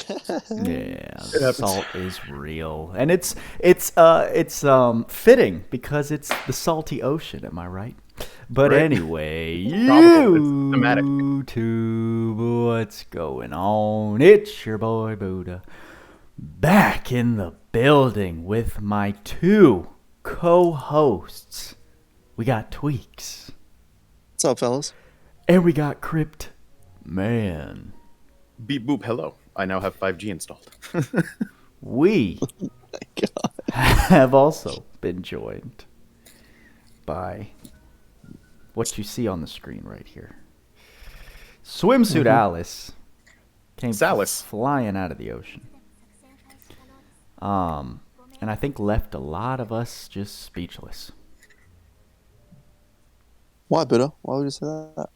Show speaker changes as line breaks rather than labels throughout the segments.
Yeah, the salt is real, and it's fitting because it's the salty ocean. Am I right? But
Right.
anyway,
Tropical. It's thematic.
YouTube, what's going on? It's your boy Buddha, back in the building with my two co-hosts. We got Tweacz,
What's up, fellas?
and we got TheKryptman.
Beep boop. Hello. I now have 5G installed.
We
My God.
have also been joined by what you see on the screen right here. Swimsuit Alice came
Salis.
flying out of the ocean. And I think left a lot of us just speechless.
Why, Buddha? Why would you say that?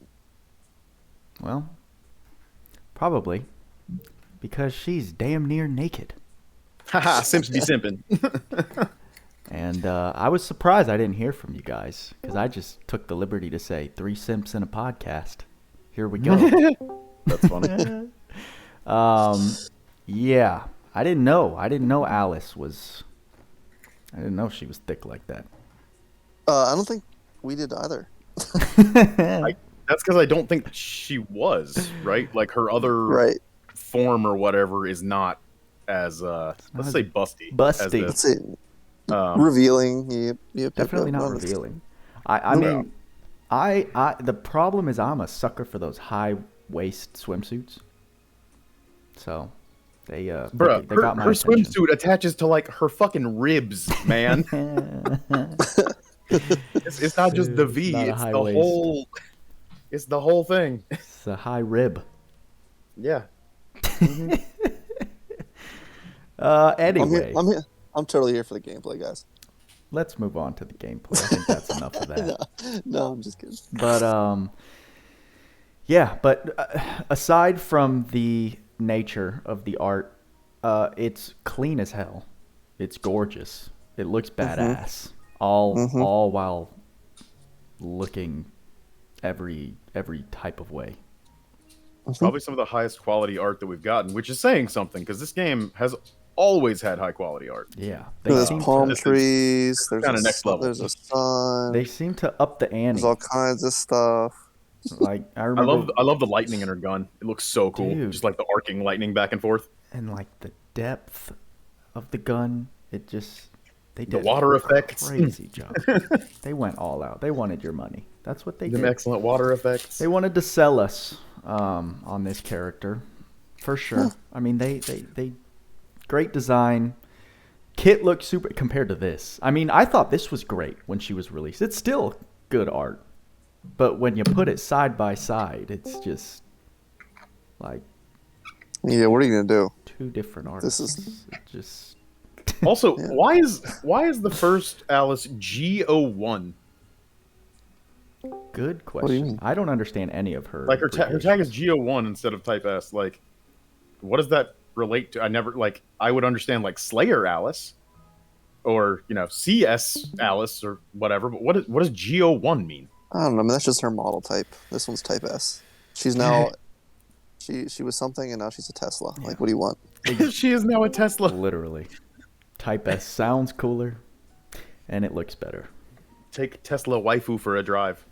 Well, probably because she's damn near naked.
Haha, Simps be simping.
And I was surprised I didn't hear from you guys because I just took the liberty to say 3 simps in a podcast. Here we go.
That's funny.
Yeah, I didn't know. I didn't know Alice was. I didn't know she was thick like that.
I don't think we did either.
That's because I don't think she was, right? Like her other
Right.
form or whatever is not as, let's say busty.
Busty.
Let's see. Revealing. Yep,
Definitely not revealing. I mean, the problem is I'm a sucker for those high waist swimsuits. So they
Bruh,
they got my
her
attention.
swimsuit attaches to like her fucking ribs, man. it's not just the V,
Not a
it's
high
the
waist.
whole. It's the whole thing.
It's a high rib.
Yeah.
Anyway,
I'm here. I'm totally here for the gameplay, guys.
let's move on to the gameplay. I think that's enough of that.
No, I'm just kidding.
But yeah. But aside from the nature of the art, it's clean as hell. It's gorgeous. It looks badass. All while looking every type of way.
Probably some of the highest quality art that we've gotten, which is saying something because this game has always had high quality art.
Yeah,
There's
seem
palm
to,
this is
trees. There's
kinda
a
next level.
There's a sun.
they seem to up the ante.
There's all kinds of stuff.
Like I
I
remember,
love the lightning in her gun. It looks so cool,
Dude.
just like the arcing lightning back and forth.
and like the depth of the gun. It just they
The
did
water
a
effects.
crazy job. They went all out. They wanted your money. That's what they
Them
did.
excellent water effects.
They wanted to sell us on this character, for sure. I mean, they great design. Kit looked super compared to this. I mean, I thought this was great when she was released. It's still good art, but when you put it side by side, it's just like
Yeah, what are you gonna do?
two different
This
artists.
is-
It just
Also, why is the first Alice G01?
good
do you mean?
question. I don't understand any of her.
Like her tag is G01 instead of Type S. Like, what does that relate to? I never like. I would understand like Slayer Alice, or CS Alice or whatever. But what does G01 mean?
I don't know. I mean, that's just her model type. This one's Type S. She's now. She was something, and now she's a Tesla. Like, what do you want?
She is now a Tesla.
Literally. Type S sounds cooler, and it looks better.
Take Tesla waifu for a drive.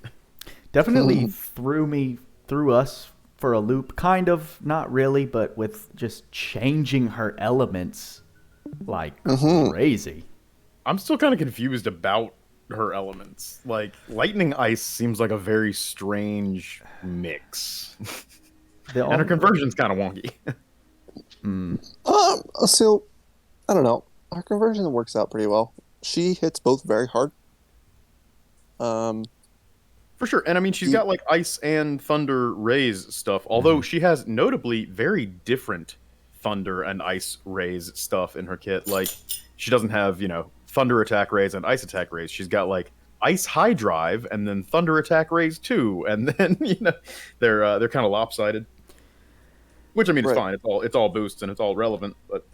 Definitely threw us for a loop. Kind of, not really, but with just changing her elements like crazy.
I'm still kind of confused about her elements. Like lightning ice seems like a very strange mix,
The
and her
only-
conversion's kind of wonky.
So, I don't know. Her conversion works out pretty well. She hits both very hard.
For sure. And I mean, she's got like ice and thunder rays stuff, although she has notably very different thunder and ice rays stuff in her kit. Like, she doesn't have, thunder attack rays and ice attack rays. She's got like ice high drive and then thunder attack rays too. And then, they're kind of lopsided. Which I mean, it's
Right.
fine. It's all boosts and it's all relevant, but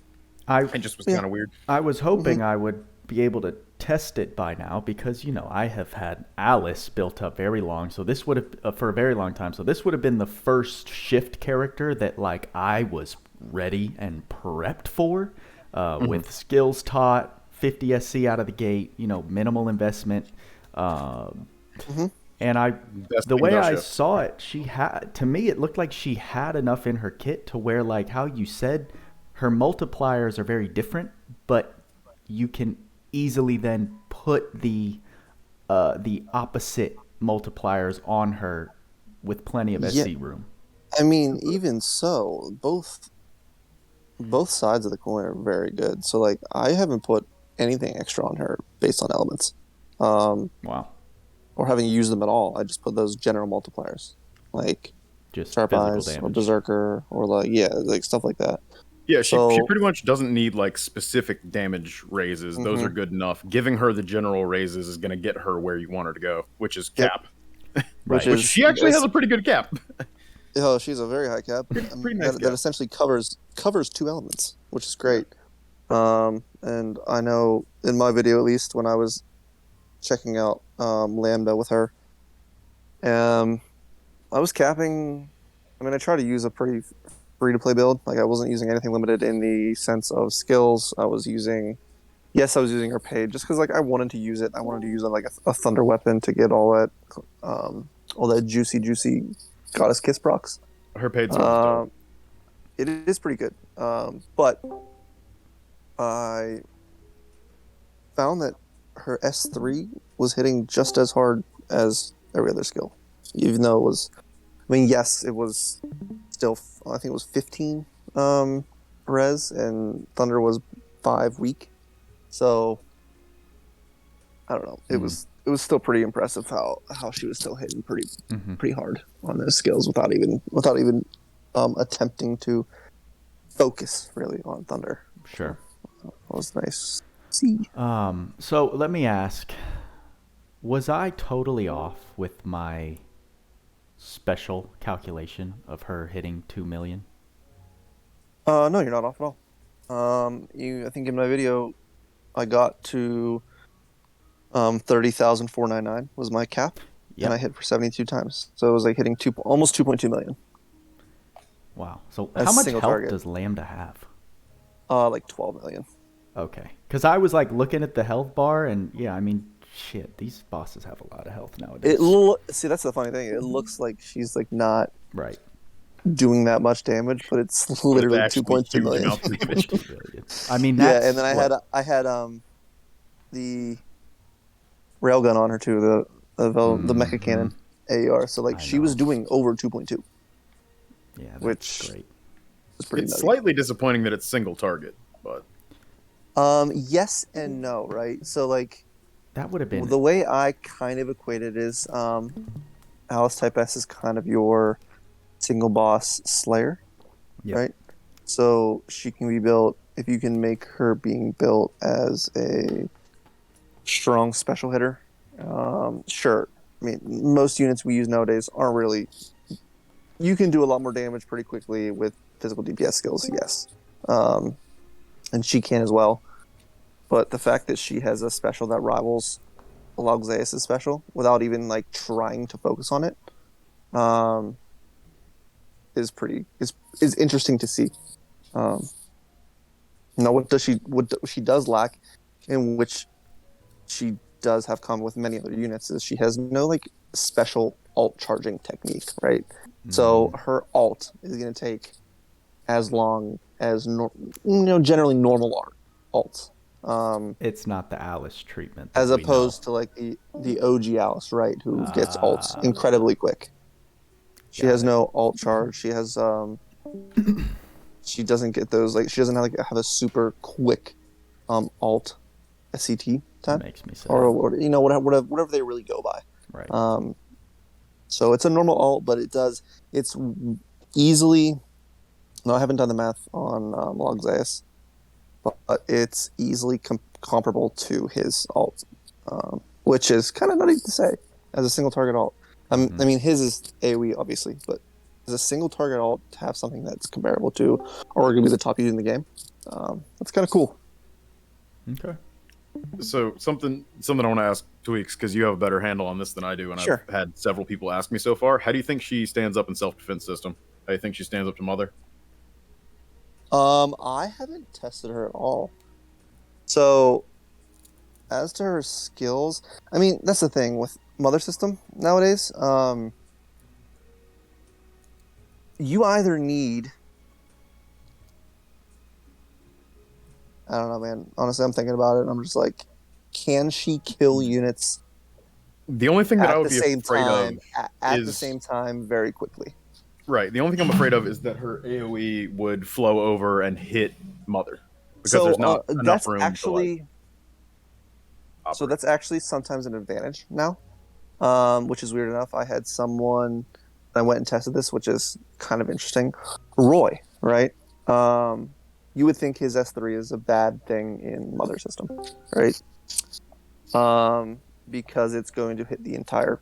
it just was kind of weird.
I was hoping I would be able to test it by now because I have had Alice built up very long, so this would have for a very long time. So this would have been the first shift character that like I was ready and prepped for, with skills taught, 50 SC out of the gate, minimal investment. And the way I saw it, to me, it looked like she had enough in her kit to where, like how you said, her multipliers are very different, but you can easily then put the opposite multipliers on her with plenty of SC room.
I mean, even so, both sides of the coin are very good. So, like, I haven't put anything extra on her based on elements.
Wow.
Or having used them at all. I just put those general multipliers, like
just
Sharp Eyes
damage.
or Berserker, or like stuff like that.
Yeah, she pretty much doesn't need like specific damage raises. Those are good enough. Giving her the general raises is going to get her where you want her to go, which is cap.
Right.
Which she actually has a pretty good cap.
Oh, she's a very high cap.
Pretty nice
that essentially covers 2 elements, which is great. And I know in my video, at least, when I was checking out Lambda with her, I was capping. I mean, I try to use a pretty free-to-play build. Like, I wasn't using anything limited in the sense of skills. I was using her paid just because, like, I wanted to use it. I wanted to use it like a thunder weapon to get all that juicy Goddess Kiss procs.
Her paid's dope.
It is pretty good. But I found that her S3 was hitting just as hard as every other skill, even though it was. I mean, yes, it was still. I think it was 15 res, and Thunder was 5 weak. So I don't know. It was still pretty impressive how she was still hitting pretty hard on those skills without even attempting to focus really on Thunder.
Sure,
that was nice. See.
So let me ask: was I totally off with my special calculation of her hitting 2 million?
No, you're not off at all. I think in my video, I got to 30,499 was my cap, and I hit for 72 times. So it was like hitting almost 2.2 million.
Wow. So
That's
how much health does Lambda have?
Like 12 million.
Okay. Because I was like looking at the health bar, and yeah, I mean, shit, these bosses have a lot of health nowadays.
See, that's the funny thing. It looks like she's like not
right
doing that much damage, but it's literally 2.2 million.
I mean, that's,
and then I had the railgun on her too, the mecha cannon AER. So like she was doing over 2.2.
Yeah, that's
which
great.
Is pretty
it's slightly disappointing that it's single target, but
yes and no, right? So like
that would have been
the way I kind of equated is Alice Type S is kind of your single boss slayer, right? So she can be built, if you can make her being built as a strong special hitter. Sure, I mean most units we use nowadays aren't really. You can do a lot more damage pretty quickly with physical DPS skills, yes, and she can as well. But the fact that she has a special that rivals Logzaeus' special without even like trying to focus on it, is interesting to see. Now, what she does lack, in which she does have common with many other units, is she has no like special alt charging technique, right? So her alt is going to take as long as generally normal alts.
It's not the Alice treatment,
as opposed to like the OG Alice, right? Who gets alts incredibly quick. She has no alt charge. She has she doesn't get those, like she doesn't have a super quick alt SCT time.
Makes me sad.
Or whatever they really go by.
Right.
So it's a normal alt, but it's easily. No, I haven't done the math on Logzaeus, but it's easily comparable to his alt, which is kind of nutty to say as a single target alt. I mean, his is AoE obviously, but as a single target alt to have something that's comparable to, or going to be the top unit in the game, that's kind of cool.
Okay. So
something I want to ask Tweacz, because you have a better handle on this than I do, and
Sure.
I've had several people ask me so far. How do you think she stands up in self-defense system? How do you think she stands up to Mother?
I haven't tested her at all. So, as to her skills, I mean, that's the thing with Mother System nowadays. You either need, I don't know, man. Honestly, I'm thinking about it, and I'm just like, can she kill units
The only thing that I
at
would
the
be
same
afraid
time,
of
at
is
the same time, very quickly?
right. The only thing I'm afraid of is that her AOE would flow over and hit Mother because
So
there's not enough room to like
so
operate.
that's actually sometimes an advantage now, which is weird enough. I had someone, I went and tested this, which is kind of interesting. Roy, right? You would think his S3 is a bad thing in Mother System, right? Because it's going to hit the entire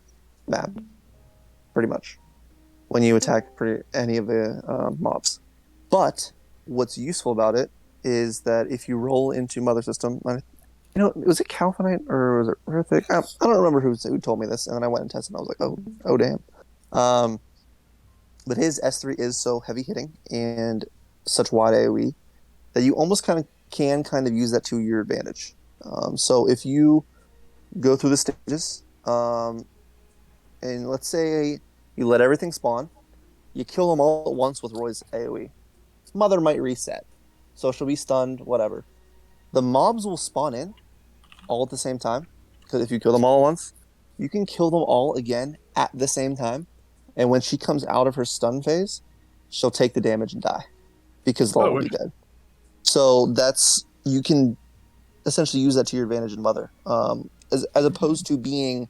map, pretty much, when you attack any of the mobs. But what's useful about it is that if you roll into Mother System, was it Calvinite or was it Ruthic? I don't remember who told me this, and then I went and tested, and I was like, oh damn. But his S3 is so heavy hitting and such wide AoE that you almost can use that to your advantage. So if you go through the stages, and let's say you let everything spawn, you kill them all at once with Roy's AoE. Mother might reset, so she'll be stunned, whatever. The mobs will spawn in all at the same time, because if you kill them all at once, you can kill them all again at the same time, and when she comes out of her stun phase, she'll take the damage and die, because they'll all be dead. So you can essentially use that to your advantage in Mother, as opposed to being,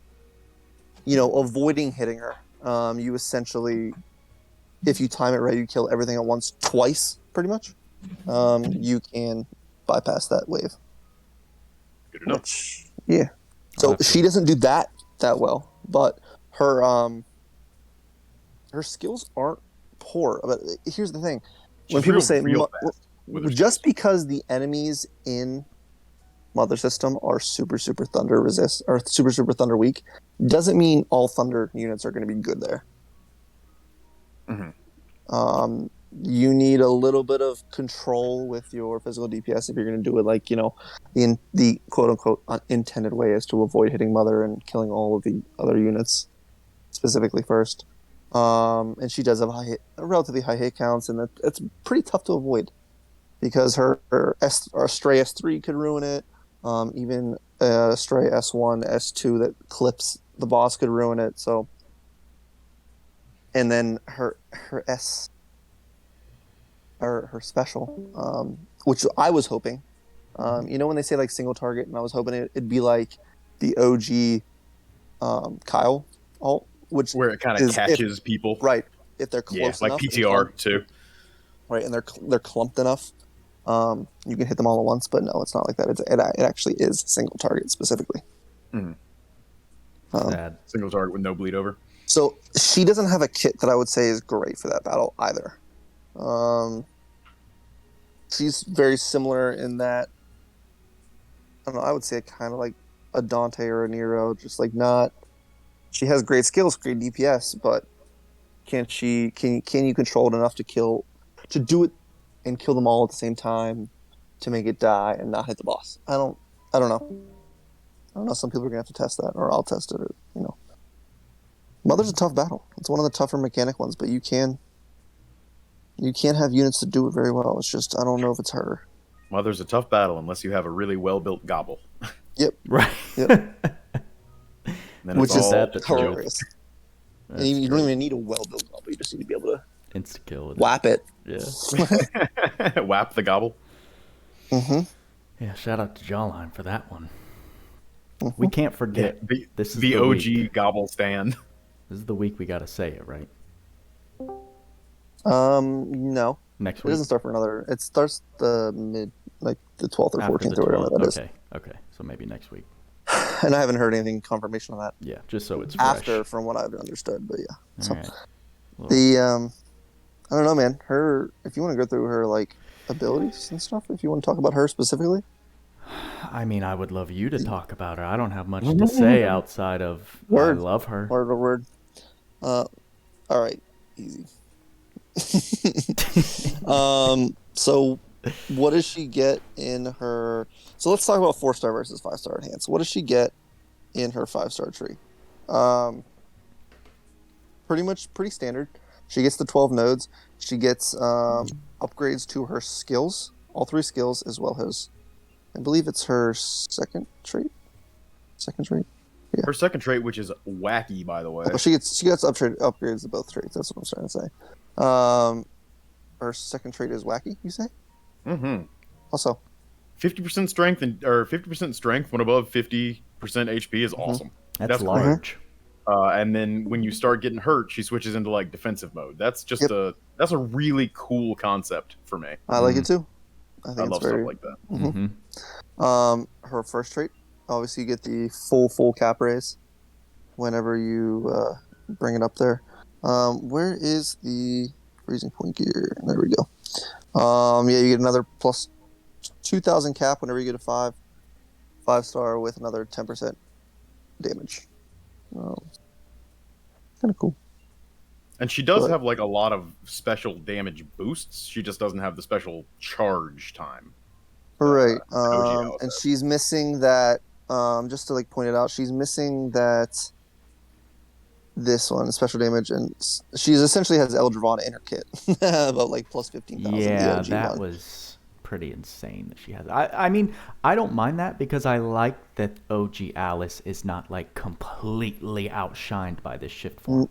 avoiding hitting her. You essentially, if you time it right, you kill everything at once twice, pretty much. You can bypass that wave.
Good enough.
Yeah. So she doesn't do that well, but her skills aren't poor. But here's the thing: when people say just because the enemies in Mother System are super thunder resist or super thunder weak, doesn't mean all thunder units are going to be good there.
Mm-hmm.
You need a little bit of control with your physical DPS if you're going to do it like, in the quote-unquote unintended way, is to avoid hitting Mother and killing all of the other units specifically first. And she does have relatively high hit counts, and it's pretty tough to avoid because her Stray S3 could ruin it. Even Stray S1, S2 that clips the boss could ruin it. So, and then her special, which I was hoping, when they say like single target, and I was hoping it'd be like the OG Kyle ult, where
it kind of catches people,
right? If they're close enough,
like PTR too,
right? And they're clumped enough, you can hit them all at once. But no, it's not like that. It actually is single target specifically.
Sad.
Single target with no bleed over.
So she doesn't have a kit that I would say is great for that battle either. She's very similar in that, I don't know, I would say kind of like a Dante or a Nero, just like not. She has great skills, great DPS, but can you control it enough to do it and kill them all at the same time to make it die and not hit the boss? I don't know. I don't know. Some people are gonna have to test that, or I'll test it. Or Mother's a tough battle. It's one of the tougher mechanic ones, but you can't have units that do it very well. It's just, I don't know if it's her.
Mother's a tough battle unless you have a really well-built gobble.
Yep.
Right.
Yep.
Which is
hilarious. And you don't even need a well-built gobble. You just need to be able to
insta-kill it.
Whap it.
Yeah.
Whap the gobble.
Mm-hmm.
Yeah, shout out to Jawline for that one. Mm-hmm. We can't forget. This is
the OG week. Gobble stand.
This is the week we got to say it, right?
No.
Next week?
It doesn't start for another. It starts the 12th or 14th or whatever that is.
Okay. So maybe next week.
And I haven't heard anything confirmation on that.
Yeah, just so it's fresh.
After, from what I've understood, but yeah. So
right.
I don't know, man. If you want to go through her like abilities and stuff, if you want to talk about her specifically.
I mean, I would love you to talk about her. I don't have much to say outside of I love her.
Word. All right, easy. So, what does she get in her? So let's talk about 4-star versus 5-star enhance. What does she get in her 5-star tree? Pretty standard. She gets the 12 nodes. She gets upgrades to her skills, all 3 skills, as well as, I believe it's her second trait. Yeah.
Her second trait, which is wacky, by the way.
Oh, she gets upgrades to both traits. That's what I'm trying to say. Her second trait is wacky. You say?
Mm-hmm.
Also,
50% strength or 50% strength when above 50% HP is awesome.
That's large.
And then when you start getting hurt, she switches into like defensive mode. That's just that's a really cool concept for me.
I like it too. I
love stuff like that.
Her first trait, obviously, you get the full cap raise whenever you bring it up there. Where is the freezing point gear? There we go. You get another plus 2,000 cap whenever you get a 5-star with another 10% damage. Kind of cool.
And she does have like a lot of special damage boosts. She just doesn't have the special charge time.
Right. And she's missing that. Just to like point it out, she's missing that. This one, special damage, and she's essentially has Eldravana in her kit, about like plus 15,000.
Yeah, that was pretty insane that she has. I mean, I don't mind that because I like that OG Alice is not like completely outshined by this shift form.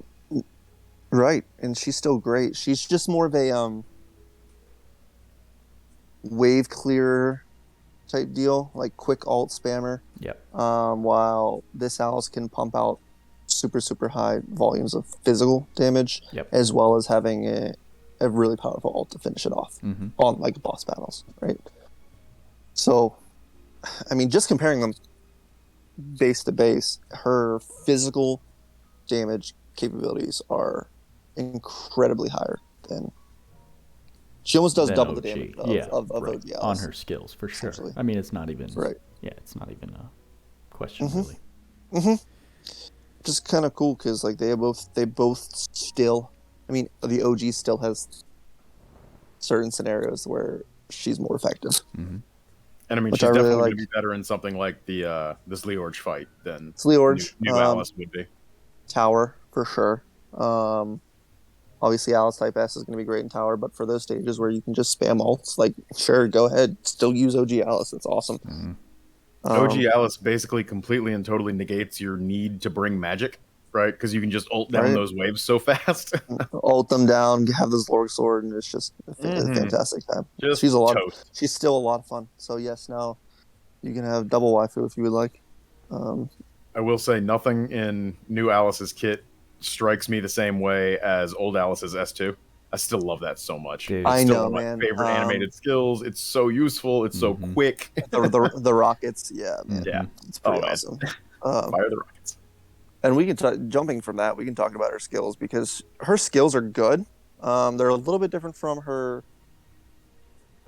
Right, and she's still great. She's just more of a wave clearer type deal, like quick alt spammer.
Yep.
While this Alice can pump out super high volumes of physical damage, as well as having a really powerful ult to finish it off on like boss battles, right? So, I mean, just comparing them base to base, her physical damage capabilities are incredibly higher than. She almost does double the damage of OG Alice.
On her skills, for sure. I mean, it's not even Yeah, it's not even a question, really.
Just kind of cool because like they both still. I mean, the OG still has certain scenarios where she's more effective.
And I mean, she's definitely going to be better in something like the this Leorge fight than new Alice would be.
Tower for sure. Obviously, Alice type S is going to be great in Tower, but for those stages where you can just spam ults, like sure, go ahead, still use OG Alice. It's awesome.
OG Alice basically completely and totally negates your need to bring magic, right? Because you can just ult down those waves so fast.
Ult them down, have this Lord Sword, and it's just a fantastic time. She's still a lot of fun. So yes, now you can have double waifu if you would like.
I will say nothing in new Alice's kit strikes me the same way as old Alice's S2. I still love that so much.
Dude.
I know,
one of
man.
My favorite animated skills. It's so useful. It's so quick.
the rockets, yeah, man.
Yeah,
it's pretty awesome.
Fire the rockets.
And we can jumping from that, we can talk about her skills because her skills are good. They're a little bit different from her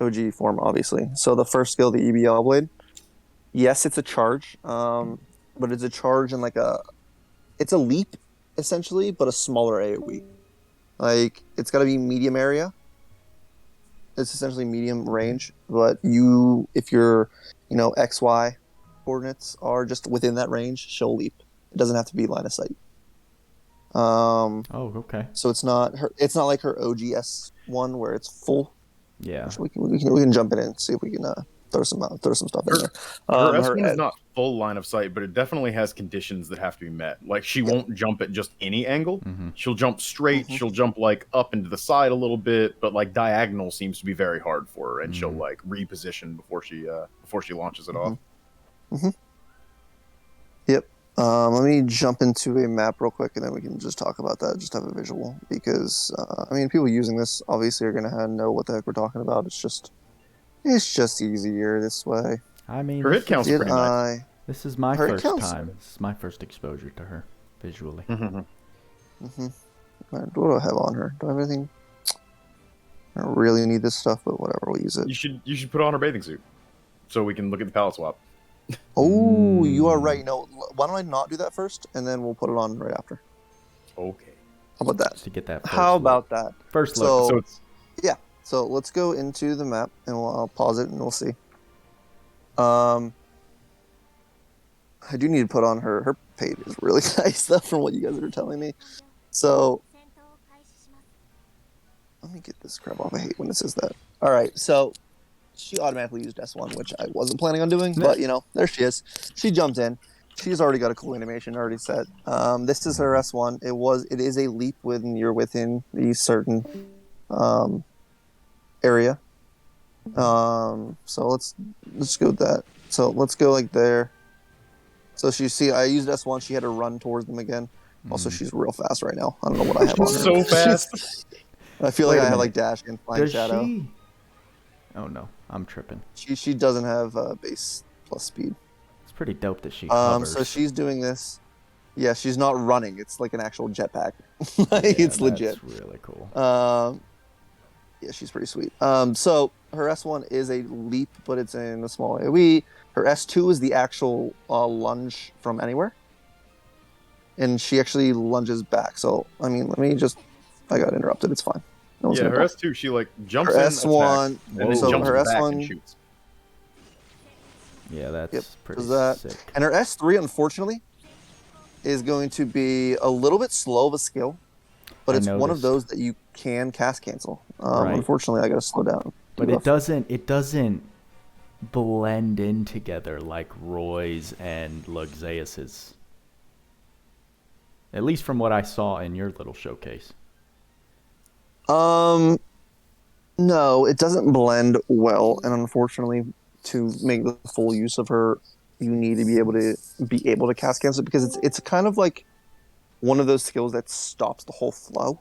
OG form, obviously. So the first skill, the EBL blade, yes, it's a charge, but it's a charge in it's a leap essentially, but a smaller AoE. Like, it's got to be medium area. It's essentially medium range, but if your, XY coordinates are just within that range, she'll leap. It doesn't have to be line of sight.
Okay.
So it's not like her OGS one where it's full.
Yeah.
We can jump in and see if we can throw some stuff in there.
Her S1 is not full line of sight, but it definitely has conditions that have to be met. Like, she won't jump at just any angle. She'll jump straight. She'll jump like up into the side a little bit, but like diagonal seems to be very hard for her, and she'll like reposition before she launches it off.
Yep. Let me jump into a map real quick, and then we can just talk about that. Just have a visual because people using this obviously are gonna know what the heck we're talking about. It's just easier this way.
I mean,
her hit count's pretty nice.
This is my first time. This is my first exposure to her visually.
What do I have on her? Do I have anything? I don't really need this stuff, but whatever, we'll use it.
You should put on her bathing suit so we can look at the palette swap.
Oh, you are right. No, why don't I not do that first, and then we'll put it on right after.
Okay.
How about that?
Just to get that.
How about that?
First look.
So it's
So let's go into the map, and I'll pause it, and we'll see. I do need to put on her page is really nice though, from what you guys are telling me. So let me get this crap off. I hate when it says that. All right, so she automatically used S1, which I wasn't planning on doing, but there she is. She jumped in. She's already got a cool animation already set. This is her S1. It is a leap when you're within the certain area. So let's go with that. So let's go like there. So I used S1. She had to run towards them again. Also, she's real fast right now. I don't know what I have on her.
So fast.
I feel like I have like dash and flying shadow.
Oh no, I'm tripping.
She doesn't have base plus speed.
It's pretty dope that she hovers.
So she's doing this. Yeah, she's not running. It's like an actual jetpack. It's legit.
That's really cool.
Yeah, she's pretty sweet. So her S1 is a leap, but it's in a small AoE. Her S2 is the actual lunge from anywhere. And she actually lunges back. So, I mean, I got interrupted. It's fine.
Her S2, she like jumps
her
in,
S1,
attacks, and then jumps
her
back
S1,
and shoots.
Yeah, that's pretty sick.
And her S3, unfortunately, is going to be a little bit slow of a skill, but it's one of those that you can cast cancel.
Right.
Unfortunately, I got to slow down.
But it doesn't blend in together like Roy's and Luxeus's. At least from what I saw in your little showcase.
No, it doesn't blend well, and unfortunately, to make the full use of her, you need to be able to cast cancel, because it's kind of like one of those skills that stops the whole flow.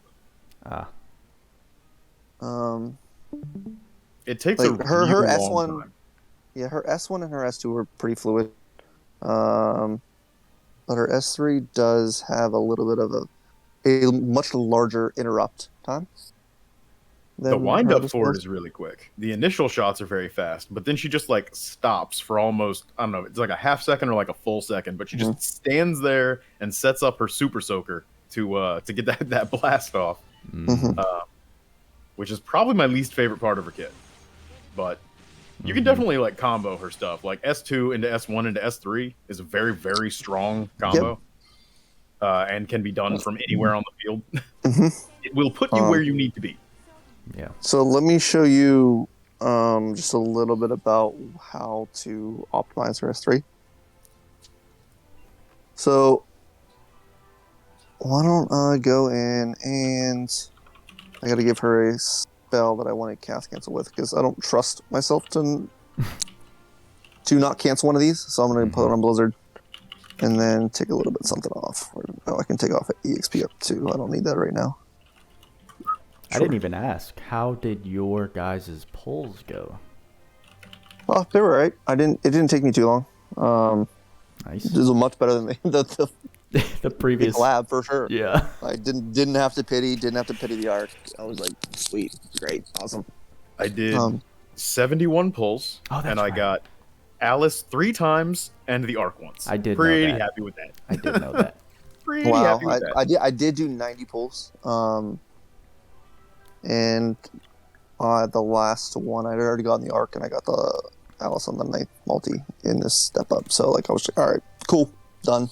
It takes
like her S1.
Time.
Yeah, her S1 and her S2 are pretty fluid. But her S3 does have a little bit of a much larger interrupt time.
The wind-up for it is really quick. The initial shots are very fast, but then she just like stops for almost, I don't know, it's like a half second or like a full second, but she just stands there and sets up her super soaker to get that blast off, which is probably my least favorite part of her kit. But you can definitely like combo her stuff. Like S2 into S1 into S3 is a very, very strong combo. And can be done from anywhere on the field. It will put you where you need to be.
Yeah.
So let me show you just a little bit about how to optimize her S3. So why don't I go in and I got to give her a spell that I want to cast cancel with, because I don't trust myself to not cancel one of these. So I'm going to put it on Blizzard and then take a little bit something off. I can take off EXP up too. I don't need that right now.
I didn't even ask. How did your guys' pulls go?
Oh, they were right. It didn't take me too long.
Nice.
This is much better than the
the previous
collab for sure.
Yeah.
I didn't have to pity the arc. I was like, sweet, great, awesome.
I did 71 pulls, and I got Alice 3 times and the arc once.
I did.
Pretty
know that.
happy with that.
I did know that.
Pretty happy with that.
I did do 90 pulls. And the last one, I'd already gotten the arc, and I got the Alice on the 9th multi in this step up. So like I was like, all right, cool, done.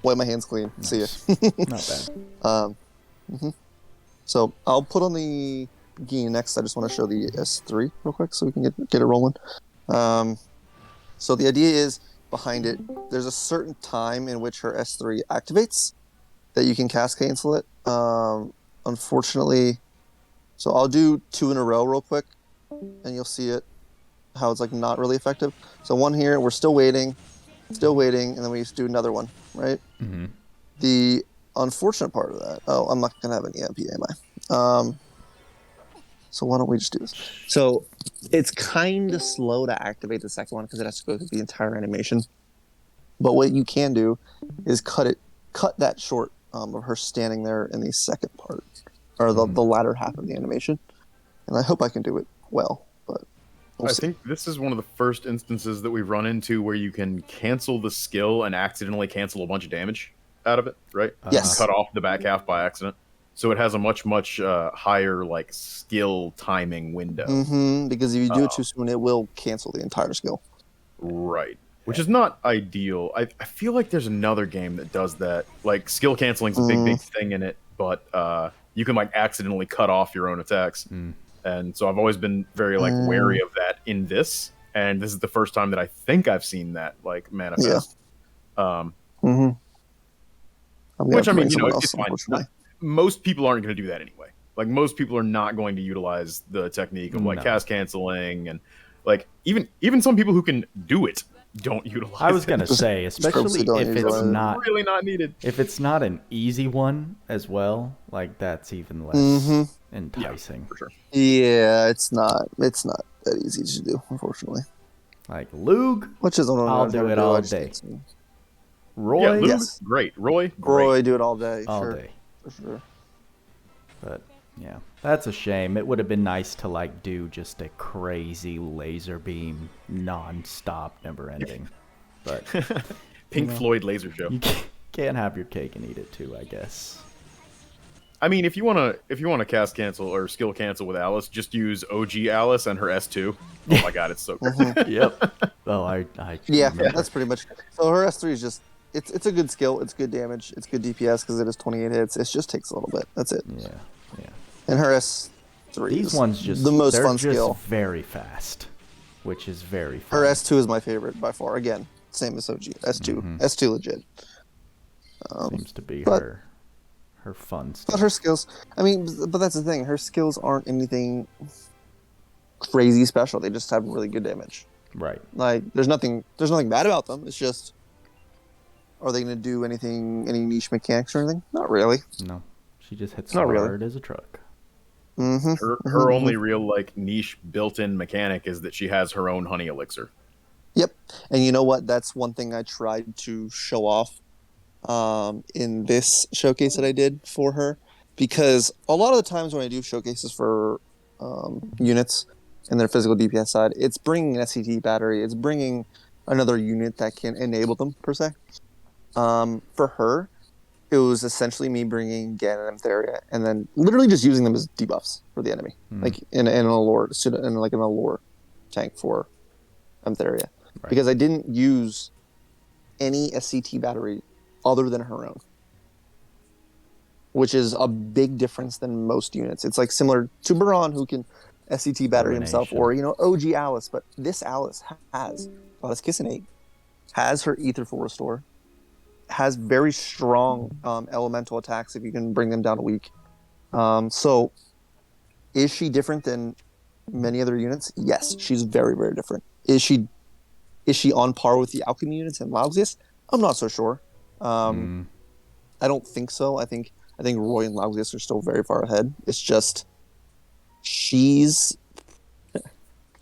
Wipe my hands clean.
Nice.
See ya.
Not bad.
So I'll put on the Bikini next. I just want to show the S3 real quick so we can get it rolling. So the idea is behind it, there's a certain time in which her S3 activates that you can cast cancel it. Unfortunately, so I'll do 2 in a row real quick, and you'll see it, how it's like not really effective. So one here, we're still waiting, and then we do another one, right?
Mm-hmm.
The unfortunate part of that, I'm not going to have an EMP, am I? So why don't we just do this? So it's kind of slow to activate the second one because it has to go through the entire animation. But what you can do is cut that short of her standing there in the second part, or the latter half of the animation. And I hope I can do it well, but
I think this is one of the first instances that we've run into where you can cancel the skill and accidentally cancel a bunch of damage out of it, right?
Yes.
Cut off the back half by accident. so it has a much higher like skill timing window.
Because if you do it too soon, it will cancel the entire skill.
Right. Which is not ideal. I feel like there's another game that does that. Like, skill canceling's a big thing in it, but you can, like, accidentally cut off your own attacks. And so I've always been very, like, wary of that in this. And this is the first time that I think I've seen that, like, manifest.
Yeah.
Which, I mean, you know, it's fine. Most people aren't going to do that anyway. Like, most people are not going to utilize the technique of, like, cast canceling. And, like, even some people who can do it don't utilize it.
I was gonna say, especially if it's not
really not needed.
If it's not an easy one as well, like that's even less enticing.
Yeah, for sure.
Yeah, it's not that easy to do, unfortunately.
Like Lug,
which is
I'll do it all day. Roy,
yeah, Lug, great. Roy,
do it all day.
All
sure.
day.
For sure.
But yeah, that's a shame. It would have been nice to like do just a crazy laser beam non-stop, never ending. But
Pink Floyd laser show.
You can't have your cake and eat it too, I guess.
I mean, if you wanna cast cancel or skill cancel with Alice, just use OG Alice and her S2. Oh my god, it's so good.
Yep. Oh, I
that's pretty much. So her S3 is just it's a good skill. It's good damage. It's good DPS because it is 28 hits. It just takes a little bit. That's it.
Yeah.
And her S3
These ones just
the most
they're
fun
just
skill.
very fast, which is very fun.
Her S2 is my favorite by far. Again, same as OG. S2. S2 legit.
Seems to be her fun stuff.
But her skills, I mean, but that's the thing. Her skills aren't anything crazy special. They just have really good damage.
Right.
Like there's nothing bad about them. It's just, are they going to do any niche mechanics or anything? Not really.
No. She just hits
Not
hard
really.
as a truck.
Her only real like niche built-in mechanic is that she has her own honey elixir.
Yep. And you know what? That's one thing I tried to show off in this showcase that I did for her, because a lot of the times when I do showcases for units and their physical DPS side, it's bringing an SCT battery, it's bringing another unit that can enable them per se. For her, it was essentially me bringing Ganon and Theria and then literally just using them as debuffs for the enemy, like in an allure, like an allure tank for Theria, because I didn't use any SCT battery other than her own, which is a big difference than most units. It's like similar to Baron, who can SCT battery himself, or OG Alice, but this Alice has Goddess Kiss innate, has her Ether Full Restore, has very strong elemental attacks if you can bring them down a week. So is she different than many other units? Yes, she's very, very different. Is she on par with the alchemy units and Lauxius? I'm not so sure. I don't think so. I think Roy and Lauxius are still very far ahead. It's just she's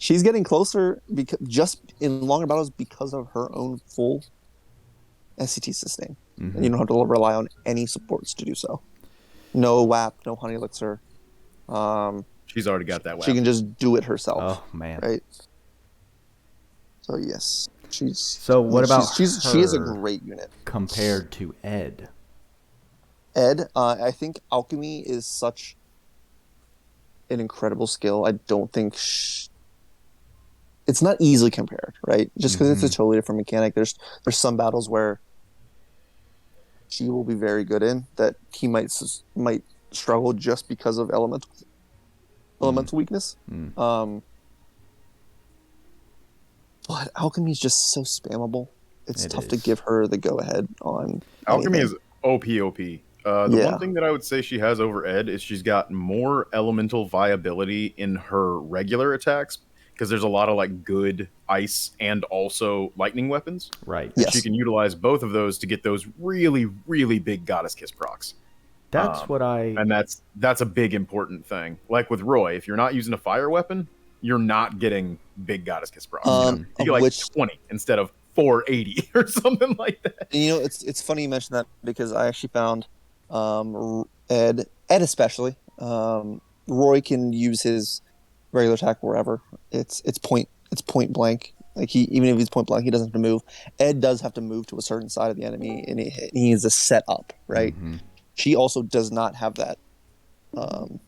getting closer because just in longer battles because of her own full SCT sustain. And you don't have to rely on any supports to do so. No WAP, no honey elixir.
She's already got that WAP.
She can just do it herself.
Oh man!
Right. So yes, she's.
So what about
she is a great unit
compared to Ed?
Ed, I think alchemy is such an incredible skill. I don't think it's not easily compared, right? Just because it's a totally different mechanic. There's some battles where she will be very good in that he might struggle just because of elemental weakness. But alchemy is just so spammable. It's tough to give her the go ahead on
alchemy.
anything.
Is OP. The one thing that I would say she has over Ed is she's got more elemental viability in her regular attacks, because there's a lot of like good ice and also lightning weapons.
Right.
Yes.
She can utilize both of those to get those really, really big Goddess Kiss procs.
That's
and that's a big important thing. Like with Roy, if you're not using a fire weapon, you're not getting big Goddess Kiss procs. You get like 20 instead of 480 or something like that.
And it's funny you mention that, because I actually found Ed especially. Roy can use his regular attack wherever. It's point blank. Like even if he's point blank, he doesn't have to move. Ed does have to move to a certain side of the enemy, and he is a set up, right? She also does not have that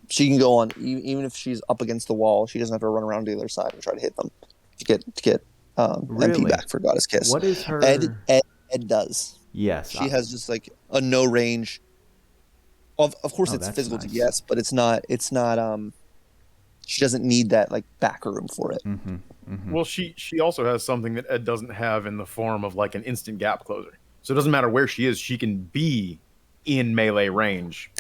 She can go on even if she's up against the wall. She doesn't have to run around to the other side and try to hit them to get MP
Really?
back for Goddess Kiss.
What is her?
Ed does.
Yes.
She has just like a no range. Of course,
Oh,
it's
that's
physical
nice.
DPS, but it's not. She doesn't need that like back room for it.
Mm-hmm, mm-hmm.
Well, she also has something that Ed doesn't have in the form of like an instant gap closer. So it doesn't matter where she is; she can be in melee range,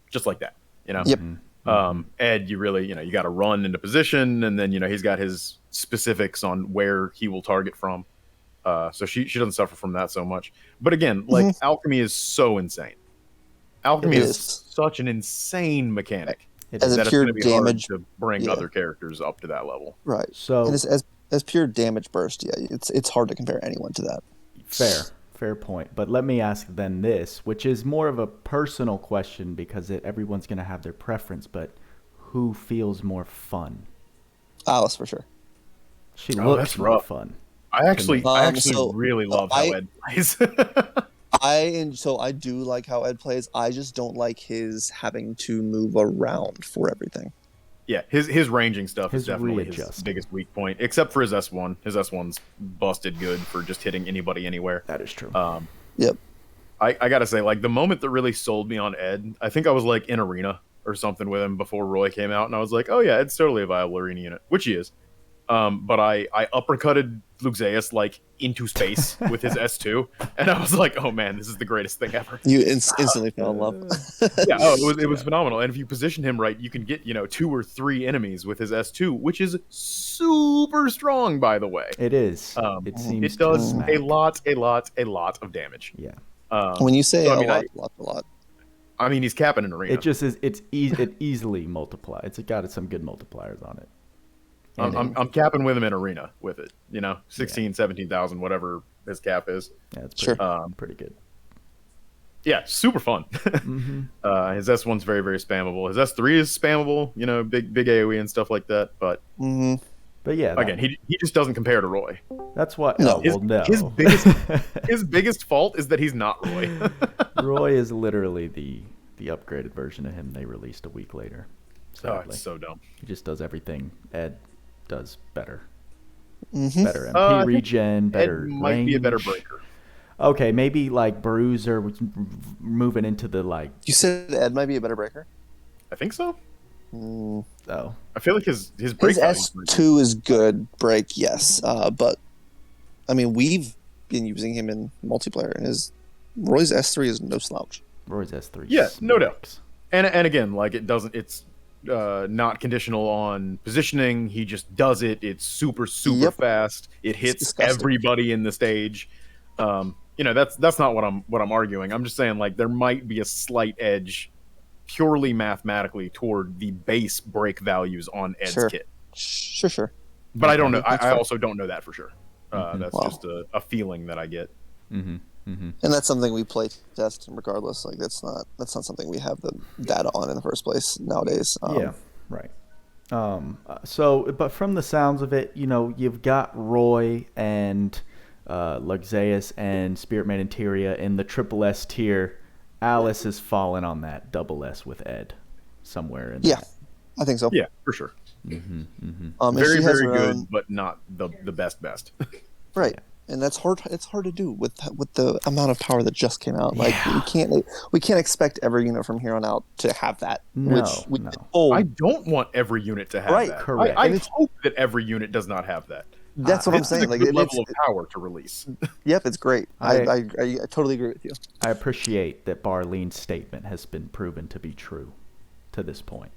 just like that. You know.
Yep.
Ed, you really, you got to run into position, and then he's got his specifics on where he will target from. So she doesn't suffer from that so much. But again, like alchemy is so insane. Alchemy is such an insane mechanic.
As
that
a pure
it's gonna be
damage
hard to bring other characters up to that level.
Right.
So
and as pure damage burst, yeah, it's hard to compare anyone to that.
Fair point. But let me ask then this, which is more of a personal question because everyone's going to have their preference, but who feels more fun?
Alice, for sure.
She looks more fun.
I actually really love how Ed plays.
I do like how Ed plays. I just don't like his having to move around for everything.
Yeah, his ranging stuff is definitely his
readjust.
biggest weak point, except for his S1. His S1's busted good for just hitting anybody anywhere.
That is true.
Yep.
I gotta say, like, the moment that really sold me on Ed, I think I was like in arena or something with him before Roy came out, and I was like, oh yeah, Ed's totally a viable arena unit, which he is. But I uppercutted Luxeus like into space with his S2, and I was like, "Oh man, this is the greatest thing ever."
You instantly fell in love.
Yeah, it was phenomenal. And if you position him right, you can get 2 or 3 enemies with his S2, which is super strong, by the way.
It is.
It does a lot of damage.
Yeah.
When you say
so,
a lot.
I mean, he's capping an arena.
It just is. It easily multiplies. It's got some good multipliers on it.
I'm capping with him in arena with it, 16, 17,000, whatever his cap is.
Yeah, it's pretty, pretty good.
Yeah, super fun. His S1's very, very spammable. His S3 is spammable, big AoE and stuff like that. But
yeah,
again, he just doesn't compare to Roy.
That's what.
No,
his biggest fault is that he's not Roy.
Roy is literally the upgraded version of him they released a week later. Sadly.
Oh, it's so dumb.
He just does everything Ed does better.
Mm-hmm.
Better MP regen, better
Ed might be a better breaker.
Okay, maybe like Bruiser moving into the like.
You said Ed might be a better breaker?
I think so.
Oh.
I feel like his break
S2 is good break, yes. But I mean, we've been using him in multiplayer, and Roy's S3 is no slouch.
Roy's S3.
Yeah, no doubt. And again, like it's not conditional on positioning. He just does it. It's super fast. It hits everybody in the stage. That's not what I'm arguing. I'm just saying, like, there might be a slight edge purely mathematically toward the base break values on Ed's kit.
Sure.
But I don't know. I also don't know that for sure. That's just a feeling that I get.
And that's something we play test regardless. Like that's not something we have the data on in the first place nowadays.
Yeah, right. But from the sounds of it, you've got Roy and Luxeus and Spiritman and Tyria in the triple S tier. Alice has fallen on that double S with Ed somewhere in that.
I think so.
Yeah, for sure.
Very, very good,
but not the best.
Right. And that's hard. It's hard to do with the amount of power that just came out. Like we can't expect every unit from here on out to have that.
No.
I don't want every unit to have that.
Correct.
I hope that every unit does not have that.
That's what I'm saying.
Like, good level of power to release.
Yep, it's great. I totally agree with you.
I appreciate that Barlene's statement has been proven to be true to this point.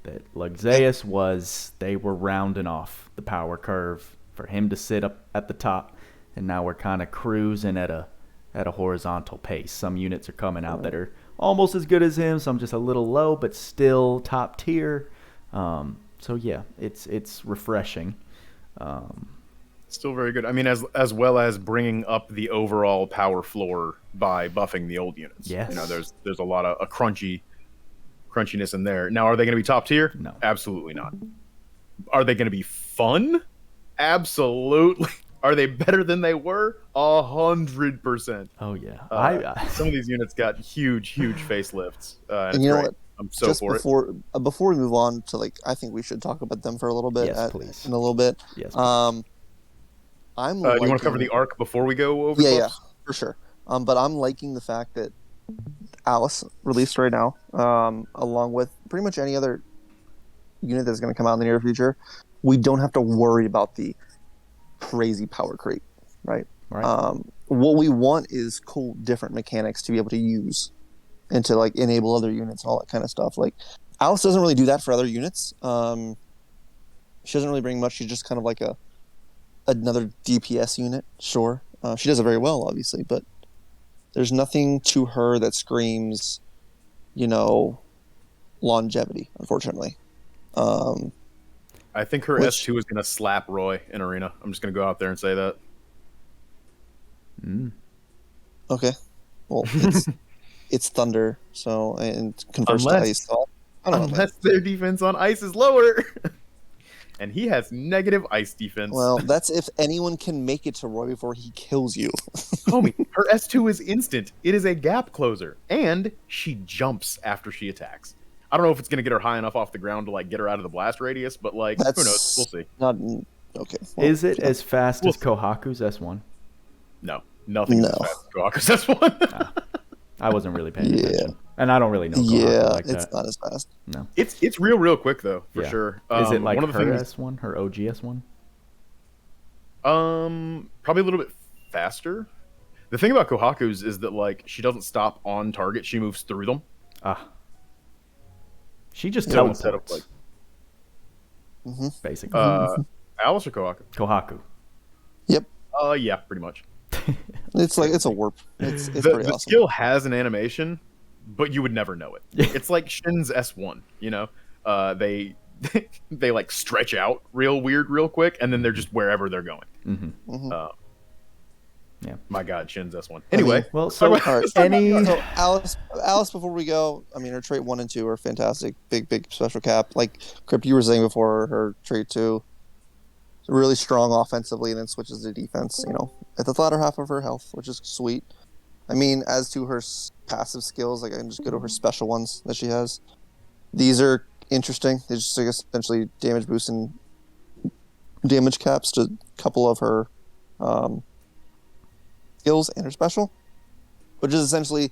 That Luxeus they were rounding off the power curve for him to sit up at the top. And now we're kind of cruising at a horizontal pace. Some units are coming out that are almost as good as him. Some just a little low, but still top tier. So yeah, it's refreshing.
Still very good. I mean, as well as bringing up the overall power floor by buffing the old units.
Yes.
There's a lot of crunchiness in there. Now, are they going to be top tier?
No,
absolutely not. Are they going to be fun? Absolutely. Are they better than they were? 100%.
Oh yeah.
Some of these units got huge facelifts.
And you know what?
I'm so
just
for it.
before we move on to like, I think we should talk about them for a little bit.
Yes, please.
In a little bit.
Yes, please.
I'm
You want to cover the arc before we go over?
Yeah,
buffs?
for sure. But I'm liking the fact that Alice released right now, along with pretty much any other unit that's going to come out in the near future. We don't have to worry about the crazy power creep, right?
Right.
What we want is cool, different mechanics to be able to use and to like enable other units and all that kind of stuff. Like Alice doesn't really do that for other units. She doesn't really bring much. She's just kind of like another DPS unit. Sure, she does it very well, obviously, but there's nothing to her that screams, longevity. Unfortunately,
I think her S2 is going to slap Roy in arena. I'm just going to go out there and say that.
Okay, well, it's Thunder, so and converts to
Unless-
ice. So I don't know, man.
Unless their defense on ice is lower. And he has negative ice defense.
Well, that's if anyone can make it to Roy before he kills you.
Homie, her S2 is instant. It is a gap closer. And she jumps after she attacks. I don't know if it's going to get her high enough off the ground to like get her out of the blast radius, but like, who knows? We'll see.
Not okay. Well,
Is it as fast as Kohaku's S1?
No. Nothing
No.
as fast as Kohaku's S1.
I wasn't really paying attention. And I don't really know Kohaku
Yeah,
like
it's
that.
not as fast.
No.
It's real quick though, for
Yeah.
sure.
Is it like
one of the
her
things,
S1, her OG S1?
probably a little bit faster. The thing about Kohaku's is that like she doesn't stop on target; she moves through them.
She just
So instead of
teleports,
Mm-hmm.
basically.
Alice or Kohaku?
Kohaku.
Yep.
Yeah, pretty much.
It's like it's a warp. It's
The
pretty awesome.
skill has an animation, but you would never know it. It's like Shin's S1. They they like stretch out real weird, real quick, and then they're just wherever they're going.
Mhm.
Yeah.
My God, Shin's S1. Anyway,
Well, so
All right.
any
So Alice, before we go, I mean, her trait 1 and 2 are fantastic. Big special cap. Like Crypt, you were saying before, her trait 2, really strong offensively, and then switches to defense. At the latter half of her health, which is sweet. I mean, as to her passive skills, like I can just go to her special ones that she has. These are interesting. They just like essentially damage boost and damage caps to a couple of her skills and her special, which is essentially